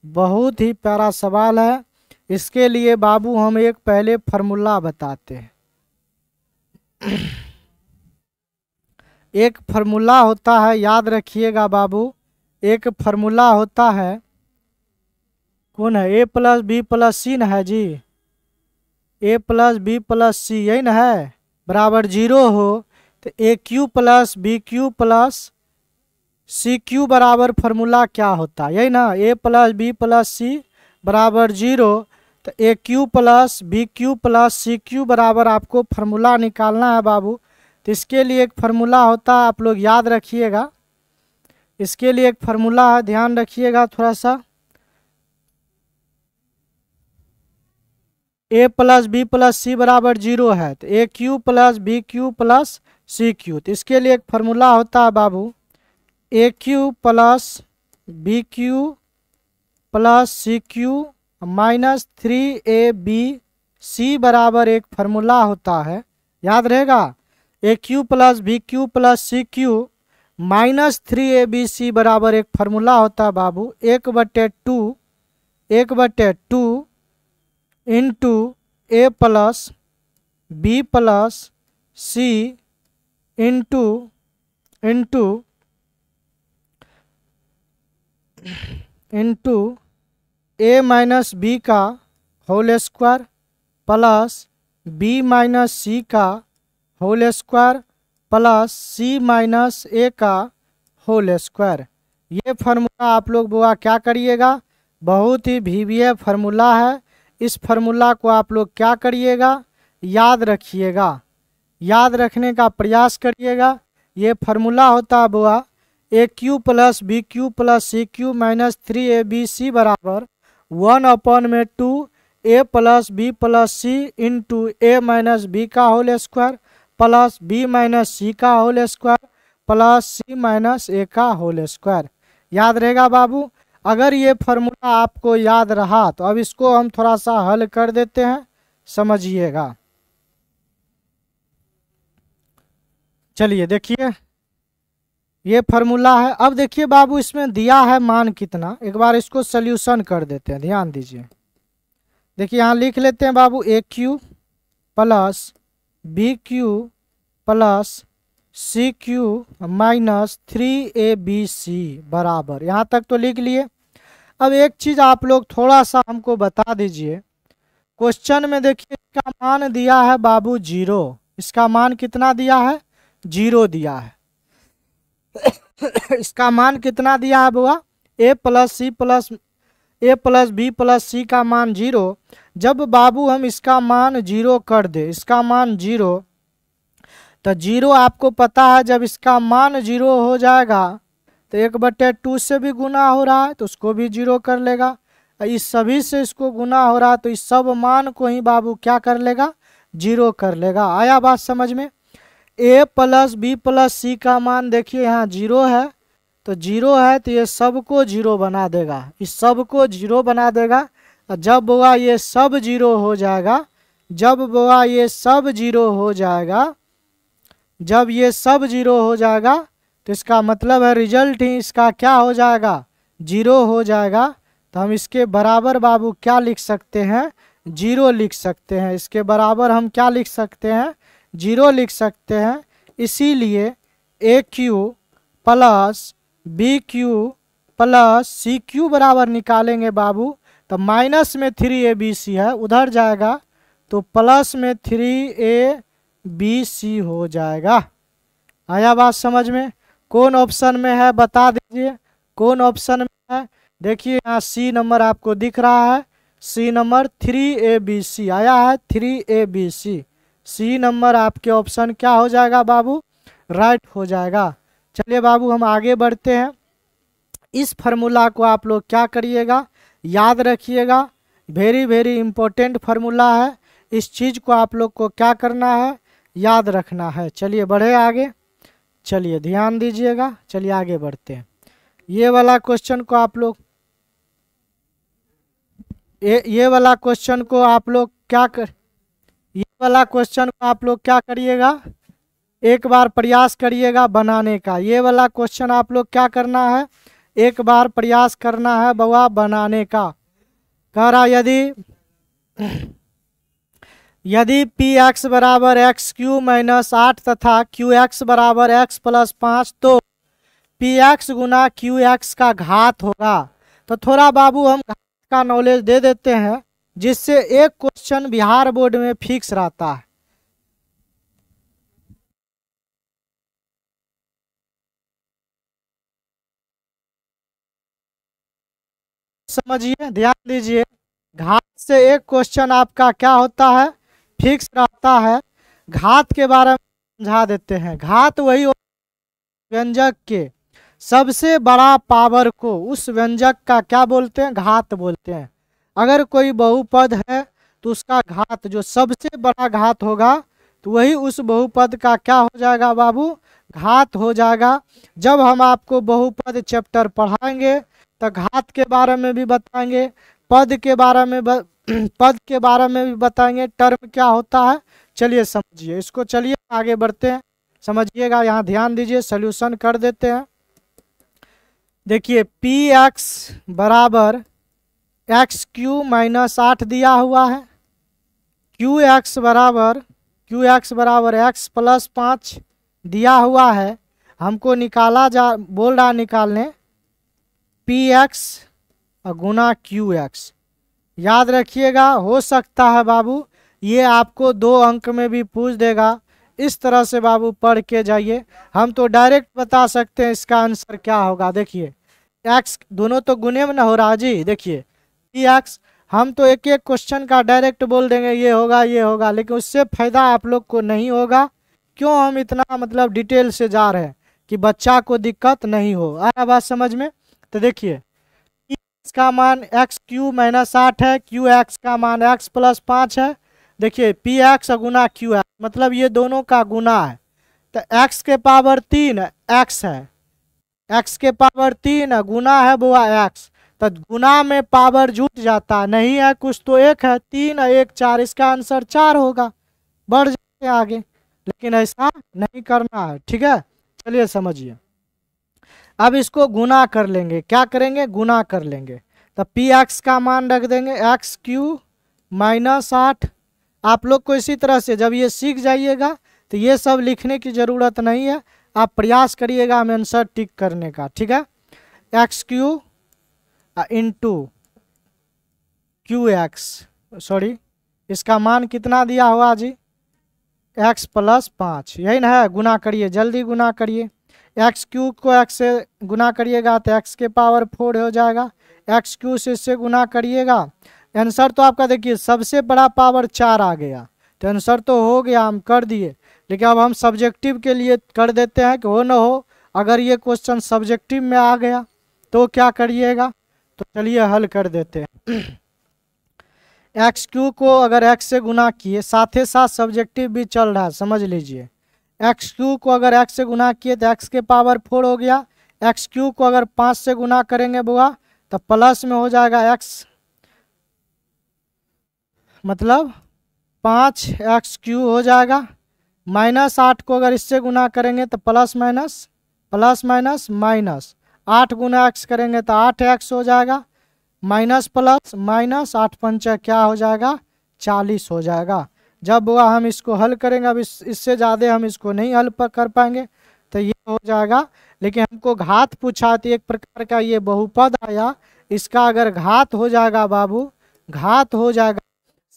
बहुत ही प्यारा सवाल है। इसके लिए बाबू हम एक पहले फार्मूला बताते हैं। एक फार्मूला होता है, याद रखिएगा बाबू, एक फार्मूला होता है, कौन है, A plus B plus C न है जी, A plus B plus C, यही ना है, बराबर 0 हो तो A cube plus B cube plus C cube बराबर फार्मूला क्या होता है, यही ना, A plus B plus C बराबर 0 तो A cube plus B cube plus C cube बराबर आपको फार्मूला निकालना है बाबू। तो इसके लिए एक फार्मूला होता है, आप लोग याद रखिएगा, इसके लिए एक फार्मूला है, ध्यान रखिएगा थोड़ा सा। A plus B plus C बराबर 0 है तो A cube plus B cube plus C cube, तो इसके लिए एक फार्मूला होता है बाबू, A cube plus B cube plus C cube minus 3ab बराबर एक फार्मूला होता है, याद रहेगा। A cube plus B cube plus C cube minus 3abc बराबर एक फार्मूला होता है बाबू, 1/2 into A plus B plus C into A minus B का whole square plus B minus C का whole square plus C minus A का whole square. ये formula आप लोग बुआ क्या करिएगा, बहुत ही वीवीआई फार्मूला है। इस फार्मूला को आप लोग क्या करिएगा, याद रखिएगा, याद रखने का प्रयास करिएगा। ये फार्मूला होता है बुआ, A cube plus B cube plus C cube minus 3abc बराबर 1/2 A plus B plus C into A minus B का whole square plus B minus C का whole square plus C minus A का whole square. याद रहेगा बाबू। अगर ये formula आपको याद रहा तो अब इसको हम थोड़ा सा हल कर देते हैं, समझिएगा। चलिए देखिए ये फार्मूला है। अब देखिए बाबू इसमें दिया है मान कितना, एक बार इसको सॉल्यूशन कर देते हैं, ध्यान दीजिए। देखिए यहाँ लिख लेते हैं बाबू, A cube plus B cube plus C cube minus 3abc बराबर, यहाँ तक तो लिख लिए। अब एक चीज आप लोग थोड़ा सा हमको बता दीजिए, क्वेश्चन में देखिए इसका मान दिया है बाबू 0, इसका मान कितना दिया है 0 दिया है। इसका मान कितना दिया है बुआ, ए प्लस बी प्लस सी का मान 0। जब बाबू हम इसका मान 0 कर दे, इसका मान 0, तो 0 आपको पता है जब इसका मान 0 हो जाएगा तो 1/2 से भी गुना हो रहा है तो उसको भी 0 कर लेगा, इस सभी से इसको गुना हो रहा है तो इस सब मान को ही बाबू क्या कर लेगा 0 कर लेगा। आया बात समझ में। ए प्लस बी प्लस सी का मान देखिए यहाँ 0 है, तो जीरो है तो ये सब को जीरो बना देगा, इस सब को जीरो बना देगा। और जब बोआ ये सब जीरो हो जाएगा, जब बोआ ये सब जीरो हो जाएगा, जब ये सब जीरो हो जाएगा तो इसका मतलब है रिजल्ट ही इसका क्या हो जाएगा, जीरो हो जाएगा। तो हम इसके बराबर बाबू क्या लिख सकते हैं, जीरो लिख सकते हैं। इसके बराबर हम क्या लिख सकते हैं, जीरो लिख सकते हैं। इसीलिए A cube plus B cube plus C cube बराबर निकालेंगे बाबू, तो माइनस में 3abc है उधर जाएगा तो प्लस में 3abc हो जाएगा। आया बात समझ में? कौन ऑप्शन में है बता दीजिए, कौन ऑप्शन में है? देखिए यहाँ सी नंबर आपको दिख रहा है, सी नंबर 3abc आया है, 3abc। सी नंबर आपके ऑप्शन क्या हो जाएगा बाबू, राइट हो जाएगा। चलिए बाबू हम आगे बढ़ते हैं। इस फार्मूला को आप लोग क्या करिएगा, याद रखिएगा, वेरी वेरी इम्पोर्टेंट फार्मूला है। इस चीज़ को आप लोग को क्या करना है, याद रखना है। चलिए बढ़े आगे, चलिए ध्यान दीजिएगा, चलिए आगे बढ़ते हैं। ये वाला क्वेश्चन को आप लोग ये वाला क्वेश्चन को आप लोग क्या कर, ये वाला क्वेश्चन को आप लोग क्या करिएगा, एक बार प्रयास करिएगा बनाने का। ये वाला क्वेश्चन आप लोग क्या करना है, एक बार प्रयास करना है बउआ बनाने का। कह रहा यदि पी एक्स बराबर एक्स क्यू माइनस 8 तथा क्यू एक्स बराबर एक्स प्लस 5 तो पी एक्स गुना क्यू एक्स का घात होगा। तो थोड़ा बाबू हम घात का नॉलेज दे देते हैं, जिससे एक क्वेश्चन बिहार बोर्ड में फिक्स रहता है। समझिए, ध्यान दीजिए, घात से एक क्वेश्चन आपका क्या होता है, फिक्स रहता है। घात के बारे में समझा देते हैं। घात वही व्यंजक के सबसे बड़ा पावर को उस व्यंजक का क्या बोलते हैं, घात बोलते हैं। अगर कोई बहुपद है तो उसका घात जो सबसे बड़ा घात होगा तो वही उस बहुपद का क्या हो जाएगा बाबू, घात हो जाएगा। जब हम आपको बहुपद चैप्टर पढ़ाएंगे तो घात के बारे में भी बताएंगे, पद के बारे में पद के बारे में भी बताएंगे, टर्म क्या होता है। चलिए समझिए इसको, चलिए आगे बढ़ते हैं, समझिएगा। यहाँ ध्यान दीजिए, सॉल्यूशन कर देते हैं। देखिए पी एक्स बराबर एक्स क्यू माइनस 8 दिया हुआ है, क्यू एक्स बराबर एक्स प्लस 5 दिया हुआ है। हमको निकाला जा बोल रहा निकालने पी एक्स गुना क्यू एक्स। याद रखिएगा, हो सकता है बाबू ये आपको 2 अंक में भी पूछ देगा। इस तरह से बाबू पढ़ के जाइए, हम तो डायरेक्ट बता सकते हैं इसका आंसर क्या होगा। देखिए एक्स दोनों तो गुने में ना हो रहा जी, देखिए पी एक्स हम तो एक एक क्वेश्चन का डायरेक्ट बोल देंगे ये होगा ये होगा, लेकिन उससे फायदा आप लोग को नहीं होगा। क्यों हम इतना मतलब डिटेल से जा रहे हैं कि बच्चा को दिक्कत नहीं हो। आया बात समझ में? तो देखिए एक्स का मान एक्स क्यू माइनस 8 है, क्यू एक्स का मान एक्स प्लस 5 है। देखिए पी एक्स गुना क्यू एक्स मतलब ये दोनों का गुना है। तो एक्स के पावर 3 एक्स है, एक्स के पावर 3 गुना है वो एक्स, तो गुना में पावर जुट जाता नहीं है, कुछ तो एक है, 3 1 4, इसका आंसर 4 होगा। बढ़ जाते हैं आगे, लेकिन ऐसा नहीं करना है, ठीक है। चलिए समझिए, अब इसको गुना कर लेंगे, क्या करेंगे, गुना कर लेंगे। तो पी एक्स का मान रख देंगे एक्स क्यू माइनस 8। आप लोग को इसी तरह से जब ये सीख जाइएगा तो ये सब लिखने की ज़रूरत नहीं है, आप प्रयास करिएगा हमें आंसर टिक करने का, ठीक है। X Q into Q x, sorry इसका मान कितना दिया हुआ जी, एक्स प्लस 5, यही ना है। गुना करिए, जल्दी गुना करिए। एक्स क्यू को एक्स से गुना करिएगा तो एक्स के पावर 4 हो जाएगा, एक्स क्यू से इससे गुना करिएगा। आंसर तो आपका देखिए सबसे बड़ा पावर 4 आ गया, तो आंसर तो हो गया, हम कर दिए। लेकिन अब हम सब्जेक्टिव के लिए कर देते हैं कि हो न हो, अगर ये क्वेश्चन सब्जेक्टिव में आ गया तो क्या करिएगा। तो चलिए हल कर देते हैं। एक्स क्यू को अगर एक्स से गुना किए, साथ ही साथ सब्जेक्टिव भी चल रहा है, समझ लीजिए। एक्स क्यू को अगर एक्स से गुना किए तो एक्स के पावर 4 हो गया, एक्स क्यू को अगर 5 से गुना करेंगे बुआ तो प्लस में हो जाएगा एक्स, मतलब 5x क्यू हो जाएगा। माइनस 8 को अगर इससे गुना करेंगे तो प्लस माइनस माइनस 8 गुना x करेंगे तो 8x हो जाएगा, माइनस प्लस माइनस 8 पंचा क्या हो जाएगा 40 हो जाएगा। जब बुआ हम इसको हल करेंगे, अब इससे ज़्यादा हम इसको नहीं हल कर पाएंगे तो ये हो जाएगा। लेकिन हमको घात पूछा तो एक प्रकार का ये बहुपद आया, इसका अगर घात हो जाएगा बाबू, घात हो जाएगा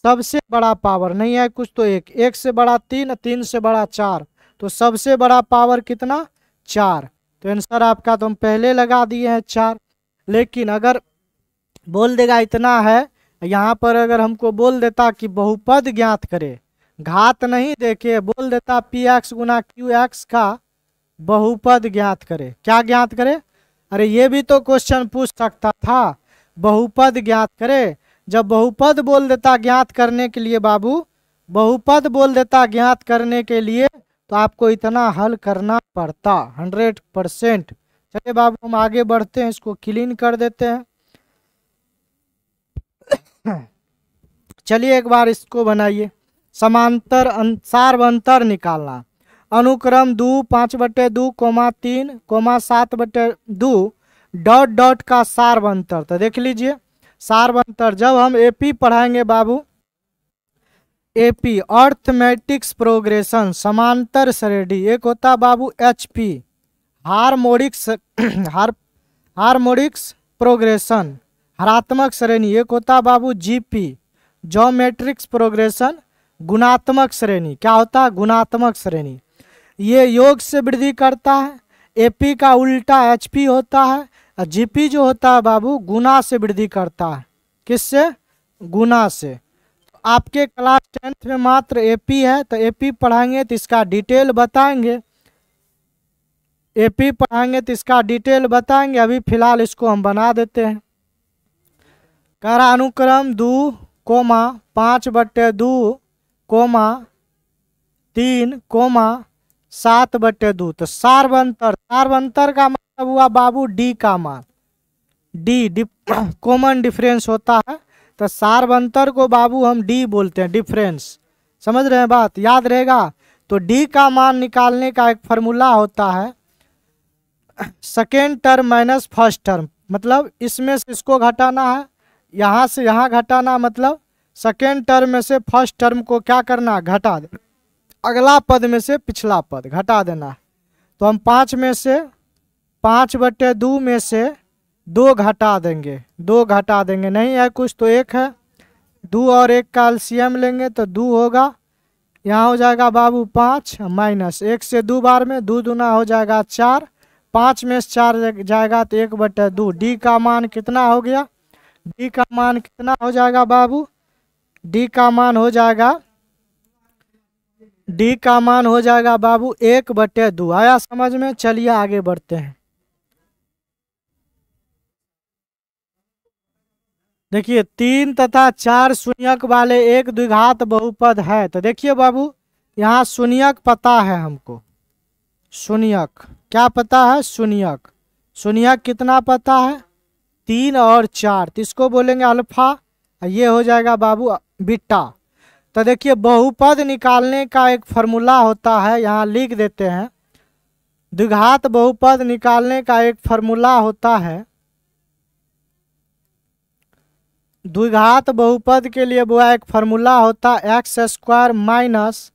सबसे बड़ा पावर नहीं है कुछ तो एक से बड़ा 3, 3 से बड़ा 4, तो सबसे बड़ा पावर कितना 4। तो आंसर आपका तो हम पहले लगा दिए हैं 4। लेकिन अगर बोल देगा इतना है, यहाँ पर अगर हमको बोल देता कि बहुपद ज्ञात करे, घात नहीं देके बोल देता px गुना qx का बहुपद ज्ञात करे, क्या ज्ञात करे, अरे ये भी तो क्वेश्चन पूछ सकता था, बहुपद ज्ञात करे। जब बहुपद बोल देता ज्ञात करने के लिए बाबू, बहुपद बोल देता ज्ञात करने के लिए तो आपको इतना हल करना पड़ता 100%। चलिए बाबू हम आगे बढ़ते हैं, इसको क्लीन कर देते हैं। चलिए एक बार इसको बनाइए, समांतर सारवंतर निकालना, अनुक्रम 2 5/2 3 7/2 डॉट डॉट का सारवंतर। तो देख लीजिए सारवंतर, जब हम एपी पढ़ाएंगे बाबू, एपी अर्थमेटिक्स प्रोग्रेशन समांतर श्रेणी, एक होता बाबू एचपी हार्मोनिक्स प्रोग्रेशन हरात्मक श्रेणी, एक होता बाबू जीपी ज्योमेट्रिक्स प्रोग्रेशन गुणात्मक श्रेणी, क्या होता है गुणात्मक श्रेणी। ये योग से वृद्धि करता है, एपी का उल्टा एचपी होता है, और जीपी जो होता है बाबू गुना से वृद्धि करता है, किससे गुना से। आपके क्लास 10th में मात्र एपी है, तो एपी पढ़ाएंगे तो इसका डिटेल बताएंगे, एपी पढ़ाएंगे तो इसका डिटेल बताएंगे। अभी फिलहाल इसको हम बना देते हैं। कह रहा अनुक्रम 2 5/2 3 7/2, तो सारवंतर का मतलब हुआ बाबू डी का मान, डी कॉमन डिफरेंस होता है, तो सारवंतर को बाबू हम डी बोलते हैं, डिफरेंस, समझ रहे हैं बात, याद रहेगा। तो डी का मान निकालने का एक फार्मूला होता है second term minus first term, मतलब इसमें से इसको घटाना है, यहाँ से यहाँ घटाना, मतलब सेकेंड टर्म में से फर्स्ट टर्म को क्या करना घटा दे, अगला पद में से पिछला पद घटा देना। तो हम 5 में से 5/2 में से 2 घटा देंगे, 2 घटा देंगे, नहीं है कुछ तो 1 है, 2 और 1 का एलसीएम लेंगे तो 2 होगा, यहाँ हो जाएगा बाबू 5 माइनस 1 से 2 बार में 2 दूना हो जाएगा 4, 5 में से 4 जाएगा तो 1/2। डी का मान कितना हो गया, डी का मान कितना हो जाएगा बाबू, डी का मान हो जाएगा, डी का मान हो जाएगा बाबू 1/2। आया समझ में, चलिए आगे बढ़ते हैं। देखिए 3 तथा 4 शून्यक वाले एक द्विघात बहुपद है, तो देखिए बाबू यहाँ शून्यक पता है हमको, शून्यक क्या पता है, शून्यक, शून्यक कितना पता है 3 और 4, तो इसको बोलेंगे अल्फा, ये हो जाएगा बाबू बीटा। तो देखिए बहुपद निकालने का एक फार्मूला होता है, यहाँ लिख देते हैं, द्विघात बहुपद निकालने का एक फार्मूला होता है, द्विघात बहुपद के लिए वो एक फार्मूला होता है x² minus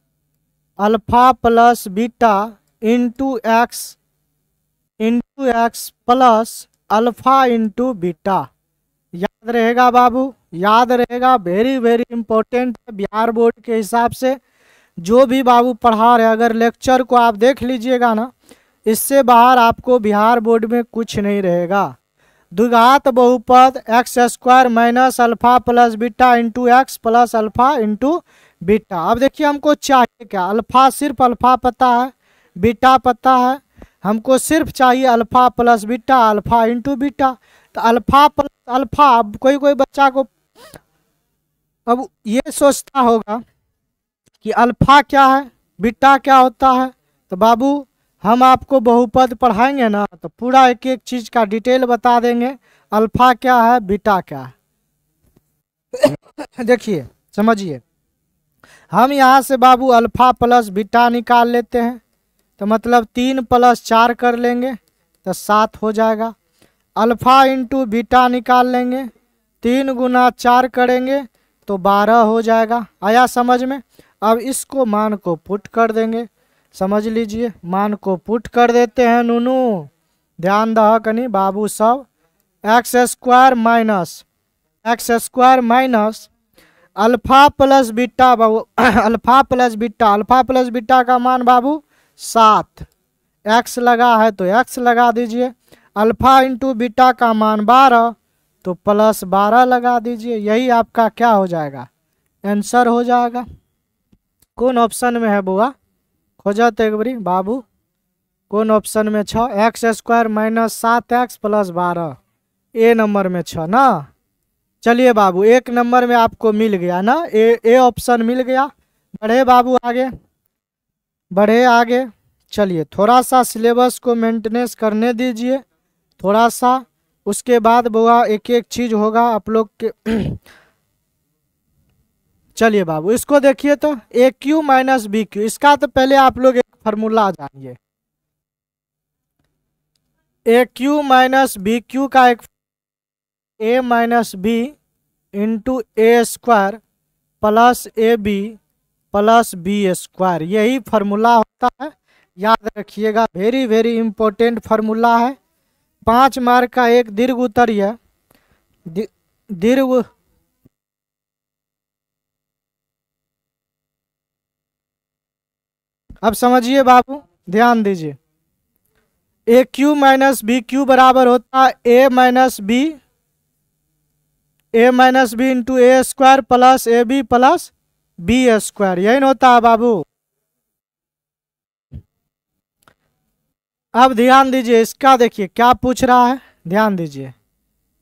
alpha plus beta into x plus alpha into beta. याद रहेगा बाबू, याद रहेगा, वेरी वेरी इंपॉर्टेंट है बिहार बोर्ड के हिसाब से। जो भी बाबू पढ़ा रहे, अगर लेक्चर को आप देख लीजिएगा ना, इससे बाहर आपको बिहार बोर्ड में कुछ नहीं रहेगा। द्विघात बहुपद x² minus alpha plus beta into x plus alpha into beta. अब देखिए हमको चाहिए क्या, अल्फा, सिर्फ अल्फा पता है, बीटा पता है, हमको सिर्फ चाहिए alpha plus beta, alpha into beta. तो अल्फा प्लस अल्फा, अब कोई बच्चा को अब ये सोचता होगा कि अल्फा क्या है बीटा क्या होता है, तो बाबू हम आपको बहुपद पढ़ाएंगे ना तो पूरा एक एक चीज का डिटेल बता देंगे, अल्फा क्या है बीटा क्या है। देखिए समझिए, हम यहाँ से बाबू अल्फा प्लस बीटा निकाल लेते हैं, तो मतलब 3 + 4 कर लेंगे तो 7 हो जाएगा। अल्फा इंटू बीटा निकाल लेंगे, 3 × 4 करेंगे तो 12 हो जाएगा। आया समझ में। अब इसको मान को पुट कर देंगे, समझ लीजिए मान को पुट कर देते हैं नूनू, ध्यान दह कनी बाबू सब। x² minus alpha plus beta बाबू अल्फा प्लस बीटा का मान बाबू 7, x लगा है तो x लगा दीजिए। अल्फा इंटू बीटा का मान 12 तो +12 लगा दीजिए। यही आपका क्या हो जाएगा, आंसर हो जाएगा। कौन ऑप्शन में है बुआ, खोजा तो एक बारी बाबू, कौन ऑप्शन में छ, x² माइनस 7x + 12, ए नंबर में छ ना। चलिए बाबू एक नंबर में आपको मिल गया ना, ए ऑप्शन मिल गया। बढ़े बाबू आगे, बढ़े आगे। चलिए थोड़ा सा सिलेबस को मेंटेनेंस करने दीजिए थोड़ा सा, उसके बाद बुआ एक एक चीज होगा आप लोग के। चलिए बाबू इसको देखिए तो AQ माइनस BQ, इसका तो पहले आप लोग एक फार्मूला जानिए। AQ माइनस BQ का एक A minus B into A² plus AB plus B², यही फार्मूला होता है, याद रखिएगा। वेरी वेरी इंपॉर्टेंट फार्मूला है। 5 मार्क का एक दीर्घ उत्तरीय दीर्घ अब समझिए बाबू ध्यान दीजिए, AQ माइनस BQ बराबर होता है A minus B into A² plus AB plus B², यही होता है बाबू। अब ध्यान दीजिए इसका, देखिए क्या पूछ रहा है, ध्यान दीजिए,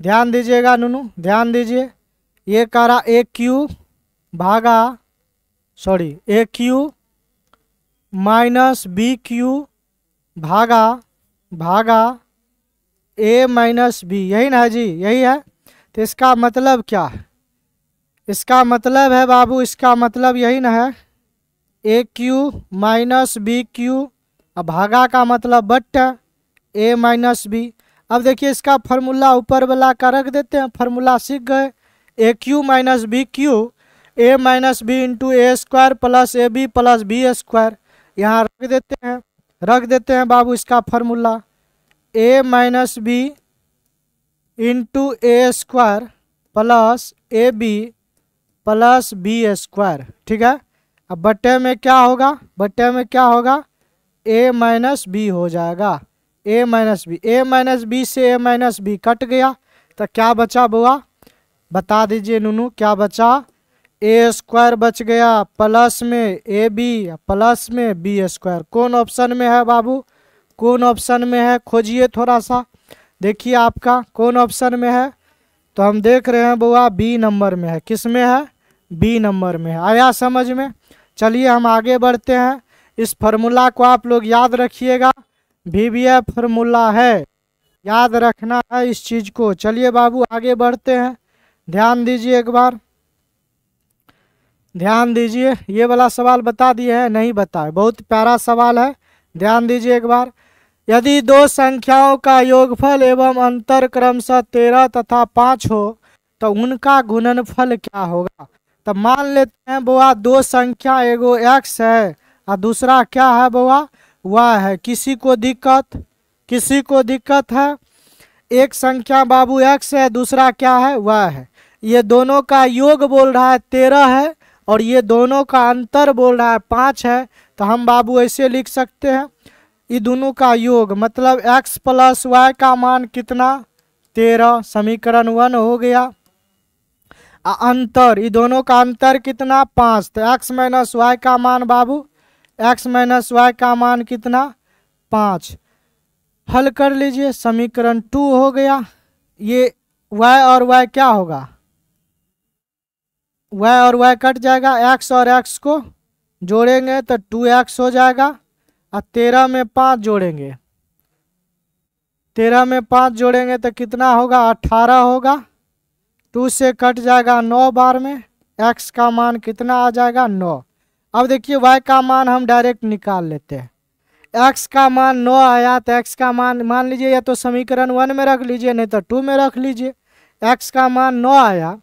ध्यान दीजिएगा नूनू, ध्यान दीजिए। ये कह रहा AQ माइनस BQ भागा A माइनस B, यही ना है जी, यही है। तो इसका मतलब क्या है, इसका मतलब है बाबू, इसका मतलब यही ना है, AQ माइनस BQ, अब भागा का मतलब बट्टा A माइनस B। अब देखिए इसका फार्मूला ऊपर वाला का रख देते हैं, फार्मूला सीख गए। AQ minus BQ A minus B into A² plus AB plus B², यहाँ रख देते हैं बाबू इसका formula, A minus B into A² plus AB plus B², ठीक है। अब बट्टे में क्या होगा, बट्टे में क्या होगा, A माइनस B हो जाएगा, A माइनस B से A माइनस B कट गया, तो क्या बचा बुआ बता दीजिए नूनू, क्या बचा, A² बच गया, प्लस में AB प्लस में B²। कौन ऑप्शन में है बाबू, कौन ऑप्शन में है, खोजिए थोड़ा सा, देखिए आपका कौन ऑप्शन में है। तो हम देख रहे हैं बुआ B नंबर में है, किस में है, B नंबर में है। आया समझ में। चलिए हम आगे बढ़ते हैं, इस फार्मूला को आप लोग याद रखिएगा, VBA फार्मूला है, याद रखना है इस चीज को। चलिए बाबू आगे बढ़ते हैं, ध्यान दीजिए एक बार, ध्यान दीजिए। ये वाला सवाल बता दिए है, नहीं बताए, बहुत प्यारा सवाल है, ध्यान दीजिए एक बार। यदि दो संख्याओं का योगफल एवं अंतर क्रमशः 13 तथा 5 हो तो उनका गुणनफल क्या होगा। तो मान लेते हैं बुआ दो संख्या, एगो x है और दूसरा क्या है बुआ y है। किसी को दिक्कत, किसी को दिक्कत है, एक संख्या बाबू x है, दूसरा क्या है y है। ये दोनों का योग बोल रहा है 13 है और ये दोनों का अंतर बोल रहा है 5 है। तो हम बाबू ऐसे लिख सकते हैं, ये दोनों का योग मतलब x प्लस y का मान कितना 13, समीकरण 1 हो गया। अंतर, ये दोनों का अंतर कितना 5, तो x माइनस वाई का मान बाबू, x माइनस वाई का मान कितना 5। हल कर लीजिए, समीकरण 2 हो गया। ये y और y क्या होगा, y और y कट जाएगा, x और x को जोड़ेंगे तो 2x हो जाएगा। और 13 में 5 जोड़ेंगे, 13 में 5 जोड़ेंगे तो कितना होगा, 18 होगा। 2 से कट जाएगा 9 बार में, x का मान कितना आ जाएगा, 9। अब देखिए y का मान हम डायरेक्ट निकाल लेते हैं। x का मान 9 आया तो x का मान लीजिए या तो समीकरण 1 में रख लीजिए, नहीं तो 2 में रख लीजिए। x का मान 9 आया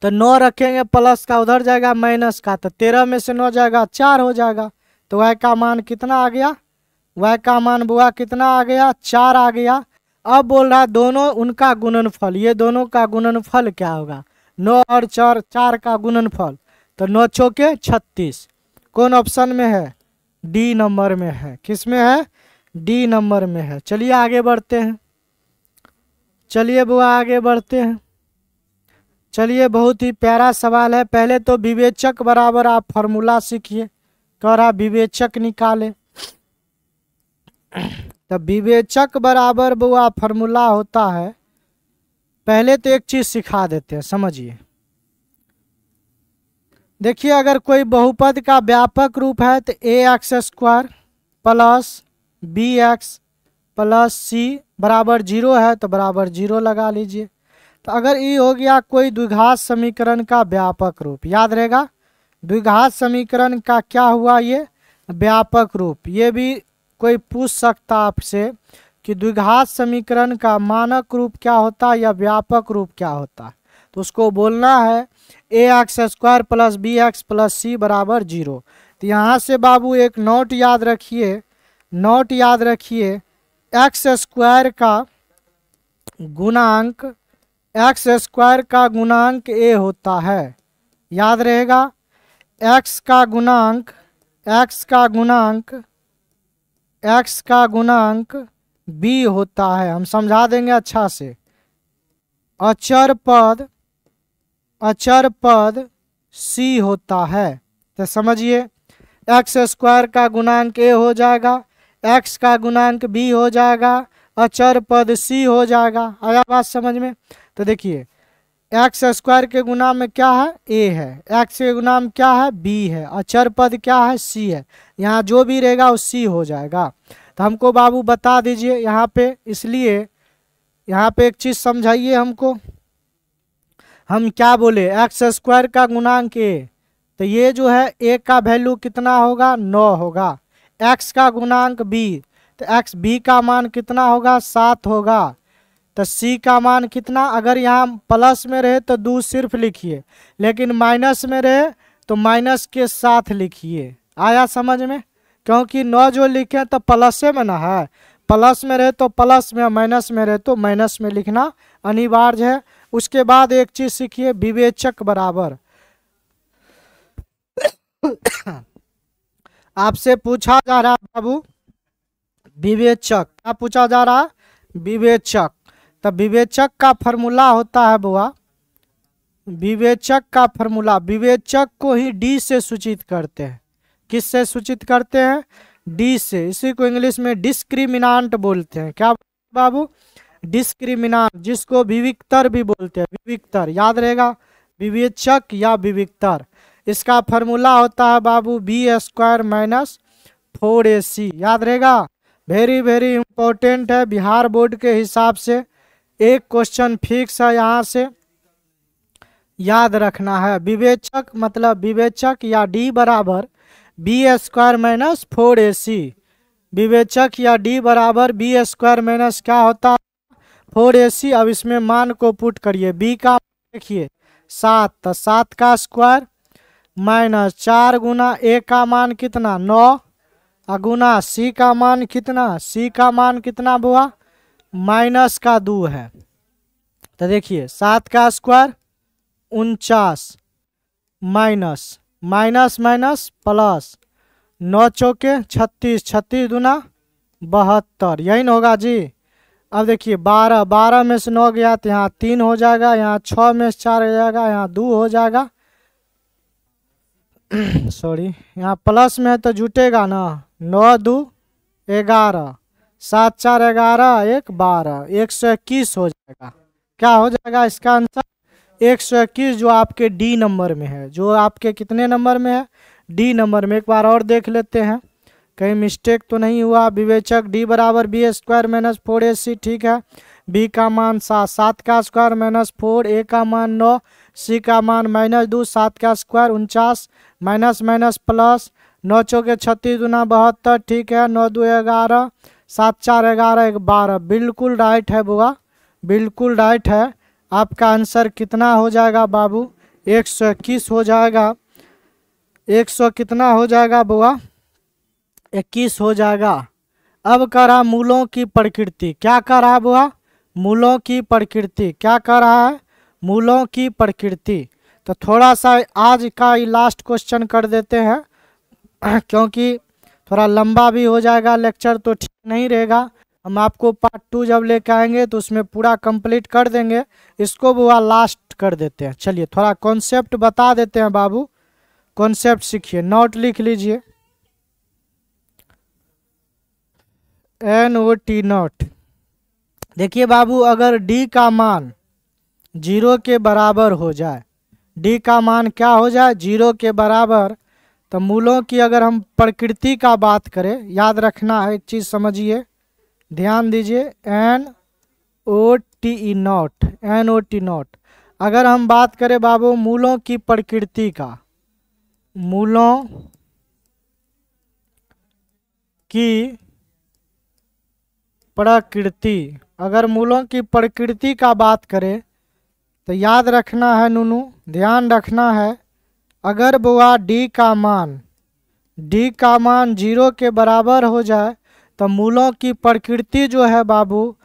तो 9 रखेंगे, प्लस का उधर जाएगा माइनस का, तो 13 में से 9 जाएगा 4 हो जाएगा। तो y का मान कितना आ गया, y का मान बुआ कितना आ गया, 4 आ गया। अब बोल रहा है दोनों उनका गुणनफल, ये दोनों का गुणनफल क्या होगा, 9 और 4 का गुणनफल, तो 9 चौके 36। कौन ऑप्शन में है, डी नंबर में है। किस में है, डी नंबर में है। चलिए आगे बढ़ते हैं, चलिए बुआ आगे बढ़ते हैं। चलिए बहुत ही प्यारा सवाल है। पहले तो विवेचक बराबर आप फॉर्मूला सीखिए, कह रहा विवेचक निकाले। तो विवेचक बराबर बुआ फॉर्मूला होता है, पहले तो एक चीज सिखा देते हैं, समझिए। देखिए अगर कोई बहुपद का व्यापक रूप है तो ax² plus bx plus c बराबर 0 है तो बराबर 0 लगा लीजिए। तो अगर ये हो गया कोई द्विघात समीकरण का व्यापक रूप, याद रहेगा द्विघात समीकरण का क्या हुआ, ये व्यापक रूप। ये भी कोई पूछ सकता आपसे कि द्विघात समीकरण का मानक रूप क्या होता है या व्यापक रूप क्या होता है, तो उसको बोलना है ax² plus bx plus c बराबर 0। तो यहाँ से बाबू एक नोट याद रखिए, नोट याद रखिए, x² का गुणांक, x² का गुणांक a होता है, याद रहेगा। x का गुणांक, x का गुणांक, x का गुणांक b होता है। हम समझा देंगे अच्छा से। अचर पद, अचर पद c होता है। तो समझिए x² का गुणांक a हो जाएगा, x का गुणांक b हो जाएगा, अचर पद c हो जाएगा। आया बात समझ में। तो देखिए x² के गुणा में क्या है, a है, x के गुणा में क्या है, b है, अचर पद क्या है, c है। यहाँ जो भी रहेगा वो c हो जाएगा। तो हमको बाबू बता दीजिए यहाँ पे, इसलिए यहाँ पे एक चीज समझाइए हमको। हम क्या बोले, x² का गुणांक a, तो ये जो है a का वैल्यू कितना होगा, 9 होगा। x का गुणांक b, तो x b का मान कितना होगा, 7 होगा। तो c का मान कितना, अगर यहाँ प्लस में रहे तो 2 सिर्फ लिखिए, लेकिन माइनस में रहे तो माइनस के साथ लिखिए। आया समझ में, क्योंकि 9 जो लिखे तो प्लस में ना है, प्लस में रहे तो प्लस में, माइनस में रहे तो माइनस में लिखना अनिवार्य है। उसके बाद एक चीज सीखिए, विवेचक बराबर आपसे पूछा जा रहा है बाबू, विवेचक क्या पूछा जा रहा है, विवेचक। तब विवेचक का फॉर्मूला होता है बुआ, विवेचक का फॉर्मूला, विवेचक को ही डी से सूचित करते हैं। किस से सूचित करते हैं, डी से। इसी को इंग्लिश में डिस्क्रिमिनांट बोलते हैं। क्या बाबू, डिस्क्रिमिनांट, जिसको विविक्तर भी बोलते हैं, विविक्तर याद रहेगा, विवेचक या विविक्तर। इसका फॉर्मूला होता है बाबू b² माइनस 4ac, याद रहेगा। वेरी वेरी इंपॉर्टेंट है, बिहार बोर्ड के हिसाब से एक क्वेश्चन फिक्स है, यहाँ से याद रखना है। विवेचक मतलब विवेचक या d बराबर b² माइनस 4ac, विवेचक या d बराबर b² माइनस क्या होता है, 4ac। अब इसमें मान को पुट करिए, b का देखिए 7, तो 7 का स्क्वायर माइनस 4 गुना a का मान कितना 9, गुना c का मान कितना, c का मान कितना बुआ, माइनस का 2 है। तो देखिए 7 का square 49 minus minus minus plus 9 चौके 36, 36 दूना 72, यही न होगा जी। अब देखिए 12, 12 में से 9 गया तो यहाँ 3 हो जाएगा, यहाँ 6 में से 4 हो जाएगा, यहाँ 2 हो जाएगा सॉरी, यहाँ प्लस में है तो जुटेगा ना, 9 2 11, 7 4 11, 1 12, 121 हो जाएगा। क्या हो जाएगा इसका आंसर, 121, जो आपके डी नंबर में है, जो आपके कितने नंबर में है, डी नंबर में। एक बार और देख लेते हैं, कहीं मिस्टेक तो नहीं हुआ। विवेचक डी बराबर बी स्क्वायर माइनस 4ac, ठीक है। बी का मान 7, 7 का स्क्वायर माइनस 4, ए का मान 9, सी का मान -2, 7 का स्क्वायर 49, माइनस माइनस प्लस, 9 चौके 36 दूना 72, ठीक है। 9 2 11, 7 4 11, 12, बिल्कुल राइट है बुआ, बिल्कुल राइट है। आपका आंसर कितना हो जाएगा बाबू? 121 हो जाएगा। 100 कितना हो जाएगा बुआ? 21 हो जाएगा। अब कर रहा मूलों की प्रकृति, क्या कर रहा है बुआ? मूलों की प्रकृति, क्या कर रहा है? मूलों की प्रकृति। तो थोड़ा सा आज का लास्ट क्वेश्चन कर देते हैं क्योंकि थोड़ा लंबा भी हो जाएगा लेक्चर, तो ठीक नहीं रहेगा। हम आपको पार्ट 2 जब लेकर आएंगे तो उसमें पूरा कंप्लीट कर देंगे। इसको बुआ लास्ट कर देते हैं। चलिए थोड़ा कॉन्सेप्ट बता देते हैं बाबू, कॉन्सेप्ट सीखिए, नोट लिख लीजिए। NOT note. देखिए बाबू, अगर D का मान 0 के बराबर हो जाए, D का मान क्या हो जाए? 0 के बराबर, तो मूलों की अगर हम प्रकृति का बात करें, याद रखना है एक चीज़ समझिए, ध्यान दीजिए, NOT नोट, NOT नोट। अगर हम बात करें बाबू मूलों की प्रकृति का, मूलों की प्रकृति, अगर मूलों की प्रकृति का बात करें तो याद रखना है नूनू, ध्यान रखना है, अगर बुआ D का मान 0 के बराबर हो जाए तो मूलों की प्रकृति जो है बाबू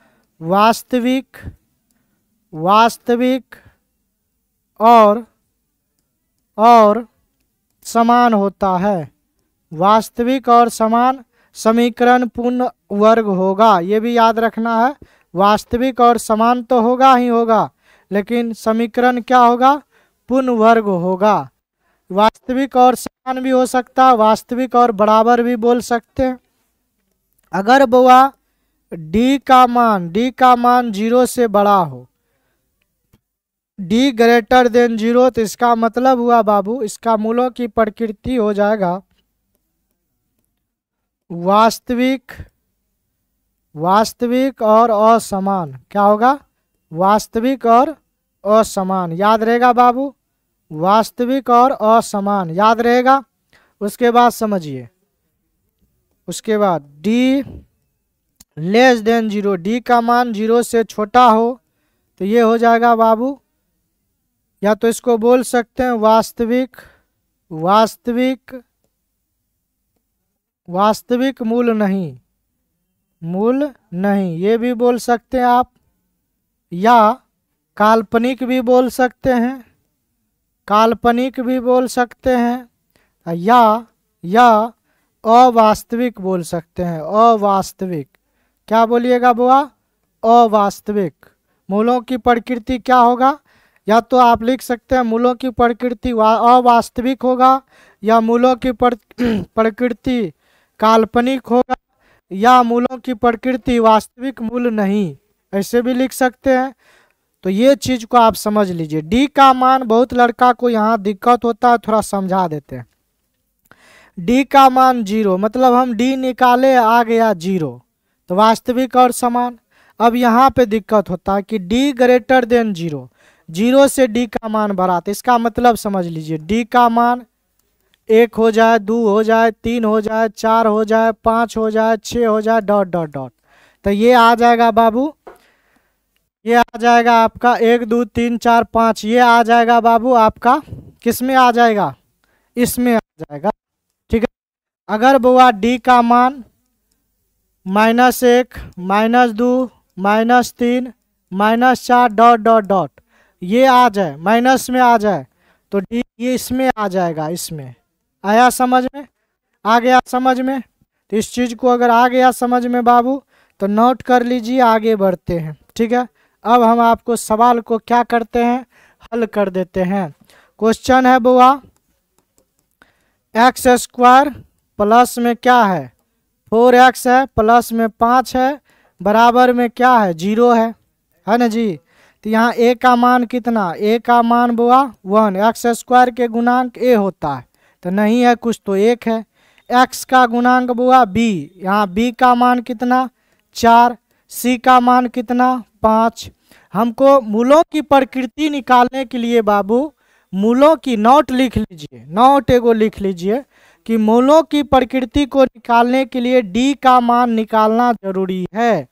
वास्तविक और समान होता है। वास्तविक और समान समीकरण पूर्ण वर्ग होगा, ये भी याद रखना है। वास्तविक और समान तो होगा ही होगा, लेकिन समीकरण क्या होगा? पूर्ण वर्ग होगा। वास्तविक और समान भी हो सकता है, वास्तविक और बराबर भी बोल सकते हैं। अगर बुआ D का मान 0 से बड़ा हो, D ग्रेटर देन 0, तो इसका मतलब हुआ बाबू, इसका मूलों की प्रकृति हो जाएगा वास्तविक और असमान। क्या होगा? वास्तविक और असमान, याद रहेगा बाबू, वास्तविक और असमान याद रहेगा। उसके बाद समझिए, उसके बाद D लेस देन 0, D का मान 0 से छोटा हो तो ये हो जाएगा बाबू, या तो इसको बोल सकते हैं वास्तविक मूल नहीं, ये भी बोल सकते हैं आप, या काल्पनिक भी बोल सकते हैं, या अवास्तविक बोल सकते हैं। अवास्तविक, क्या बोलिएगा बुआ? अवास्तविक। मूलों की प्रकृति क्या होगा? या तो आप लिख सकते हैं मूलों की प्रकृति अवास्तविक होगा, या मूलों की प्रकृति काल्पनिक होगा, या मूलों की प्रकृति वास्तविक मूल नहीं, ऐसे भी लिख सकते हैं। तो ये चीज को आप समझ लीजिए। D का मान, बहुत लड़का को यहाँ दिक्कत होता है, थोड़ा समझा देते हैं। D का मान 0, मतलब हम D निकाले आ गया 0, तो वास्तविक और समान। अब यहाँ पे दिक्कत होता है कि D ग्रेटर देन 0, 0 से D का मान बढ़ा, तो इसका मतलब समझ लीजिए D का मान 1 हो जाए, 2 हो जाए, 3 हो जाए, 4 हो जाए, 5 हो जाए, 6 हो जाए, ... तो ये आ जाएगा बाबू, ये आ जाएगा आपका 1 2 3 4 5, ये आ जाएगा बाबू आपका किस में आ जाएगा? इसमें आ जाएगा, ठीक है। अगर बुआ D का मान -1 -2 -3 -4 ... ये आ जाए, माइनस में आ जाए, तो D ये इसमें आ जाएगा, इसमें आया समझ में? आ गया समझ में? तो इस चीज़ को अगर आ गया समझ में बाबू तो नोट कर लीजिए, आगे बढ़ते हैं, ठीक है। अब हम आपको सवाल को क्या करते हैं? हल कर देते हैं। क्वेश्चन है बुआ, x² प्लस में क्या है? 4x है, प्लस में 5 है, बराबर में क्या है? 0 है ना जी। तो यहाँ a का मान कितना? a का मान बुआ 1, x² के गुणांक a होता है, तो नहीं है कुछ तो 1 है। x का गुणांक बुआ b, यहाँ b का मान कितना 4, c का मान कितना 5। हमको मूलों की प्रकृति निकालने के लिए बाबू मूलों की नोट लिख लीजिए, नोट एगो लिख लीजिए कि मूलों की प्रकृति को निकालने के लिए d का मान निकालना जरूरी है।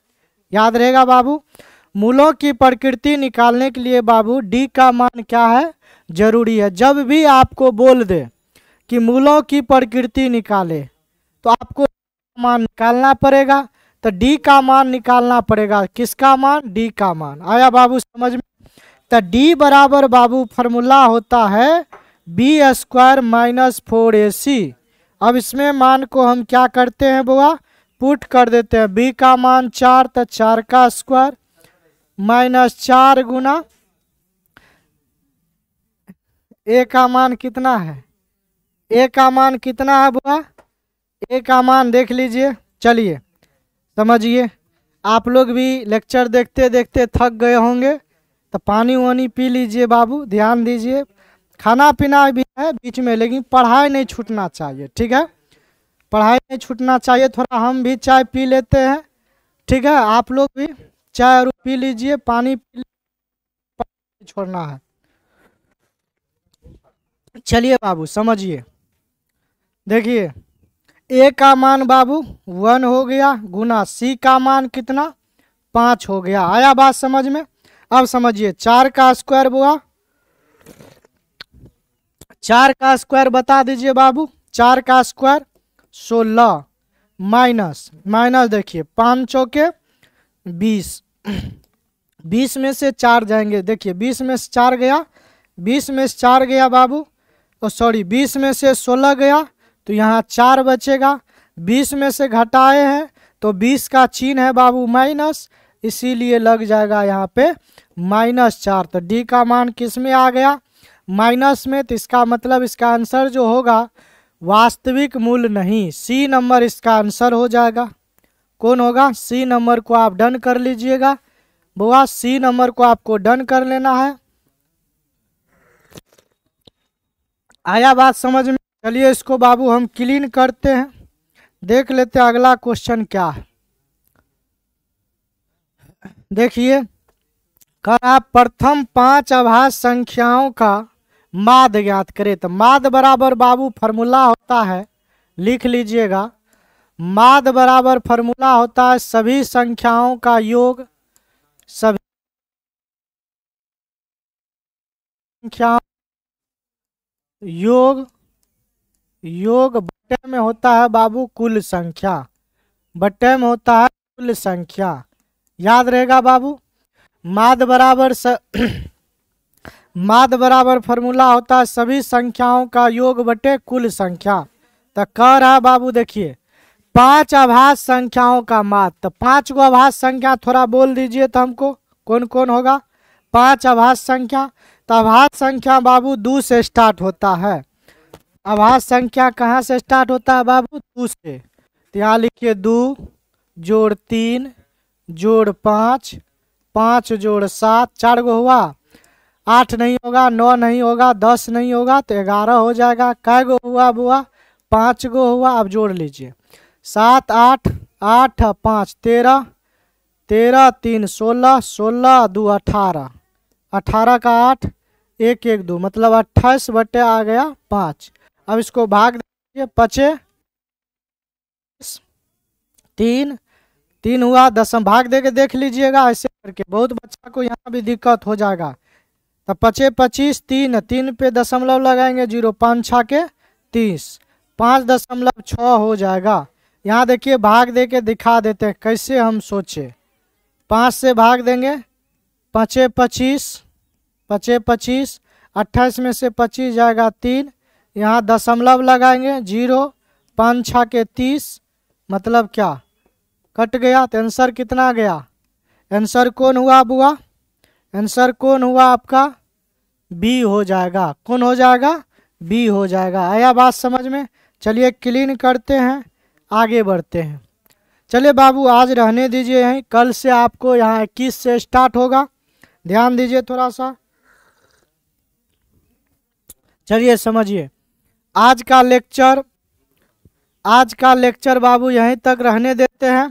याद रहेगा बाबू, मूलों की प्रकृति निकालने के लिए बाबू d का मान क्या है, जरूरी है। जब भी आपको बोल दे कि मूलों की प्रकृति निकाले तो आपको मान निकालना पड़ेगा, तो d का मान निकालना पड़ेगा। किसका मान, d का मान। आया बाबू समझ में? तो d बराबर बाबू फॉर्मूला होता है b² माइनस 4ac। अब इसमें मान को हम क्या करते हैं बुआ, पुट कर देते हैं। b का मान 4, तो 4 का स्क्वायर माइनस 4 गुना a का मान कितना है, a का मान कितना है बुआ, a का मान देख लीजिए। चलिए समझिए, आप लोग भी लेक्चर देखते देखते थक गए होंगे, तो पानी वानी पी लीजिए बाबू, ध्यान दीजिए। खाना पीना भी है बीच में, लेकिन पढ़ाई नहीं छूटना चाहिए, ठीक है, पढ़ाई नहीं छूटना चाहिए। थोड़ा हम भी चाय पी लेते हैं, ठीक है, आप लोग भी चाय और पी लीजिए, पानी पी छोड़ना है। चलिए बाबू समझिए, देखिए a का मान बाबू 1 हो गया गुना c का मान कितना 5 हो गया। आया बात समझ में? अब समझिए 4 का स्क्वायर बुआ, 4 का स्क्वायर बता दीजिए बाबू। 4 का स्क्वायर 16 माइनस देखिए 5 चौके 20, 20 में से 4 जाएंगे, देखिए 20 में से 4 गया, 20 में से 4 गया बाबू, तो सॉरी 20 में से 16 गया, तो यहाँ 4 बचेगा। 20 में से घटाए हैं तो 20 का चिन्ह है बाबू माइनस, इसीलिए लग जाएगा यहाँ पे -4। तो d का मान किस में आ गया, माइनस में। तो इसका मतलब इसका आंसर जो होगा वास्तविक मूल्य नहीं, सी नंबर इसका आंसर हो जाएगा। कौन होगा, सी नंबर को आप डन कर लीजिएगा बुआ, सी नंबर को आपको डन कर लेना है। आया बात समझ में? चलिए इसको बाबू हम क्लीन करते हैं, देख लेते हैं अगला क्वेश्चन क्या है। देखिए कर आप प्रथम 5 अभाज्य संख्याओं का माध्य ज्ञात करें। तो माध्य बराबर बाबू फॉर्मूला होता है, लिख लीजिएगा, माध्य बराबर फॉर्मूला होता है सभी संख्याओं का योग, सभी संख्याओं योग बट्टे में होता है बाबू कुल संख्या, बट्टे में होता है कुल संख्या। याद रहेगा बाबू, माध्य बराबर माध्य बराबर फॉर्मूला होता है सभी संख्याओं का योग बटे कुल संख्या। तो कह रहा है बाबू देखिए 5 अभाज्य संख्याओं का माध्य। तो 5 को अभाज्य संख्या थोड़ा बोल दीजिए तो हमको, कौन कौन होगा 5 अभाज्य संख्या। तो अभाज्य संख्या बाबू 2 से स्टार्ट होता है। अभाज्य संख्या कहाँ से स्टार्ट होता है बाबू, 2 से। तो यहाँ लिखिए 2 जोड़ 3 जोड़ 5, 5 जोड़ 7, 4 गो हुआ, 8 नहीं होगा, 9 नहीं होगा, 10 नहीं होगा, तो 11 हो जाएगा। कै गो हुआ बुआ, 5 गो हुआ। अब जोड़ लीजिए 7 8 8 5 13, 13 3 16, 16 2 18, 18 का 8 1 1 2, मतलब 28 बटे आ गया 5। अब इसको भाग दीजिए, 5 3 3 हुआ, दशम भाग दे के देख लीजिएगा ऐसे करके, बहुत बच्चा को यहाँ भी दिक्कत हो जाएगा। तो 5 25 3 3 पे दशमलव लगाएंगे 0, 5 6 के 30, 5.6 हो जाएगा। यहाँ देखिए भाग दे के दिखा देते हैं कैसे हम सोचे। 5 से भाग देंगे, 5 25, 5 25, 28 में से 25 जाएगा 3, यहाँ दशमलव लगाएंगे 0, 5 6 के 30, मतलब क्या कट गया। तो आंसर कितना गया, आंसर कौन हुआ बुआ, आंसर कौन हुआ आपका बी हो जाएगा। कौन हो जाएगा, बी हो जाएगा। आया बात समझ में? चलिए क्लीन करते हैं, आगे बढ़ते हैं। चलिए बाबू आज रहने दीजिए यहीं, कल से आपको यहाँ 21 से स्टार्ट होगा, ध्यान दीजिए थोड़ा सा। चलिए समझिए आज का लेक्चर आज का लेक्चर बाबू यहीं तक रहने देते हैं।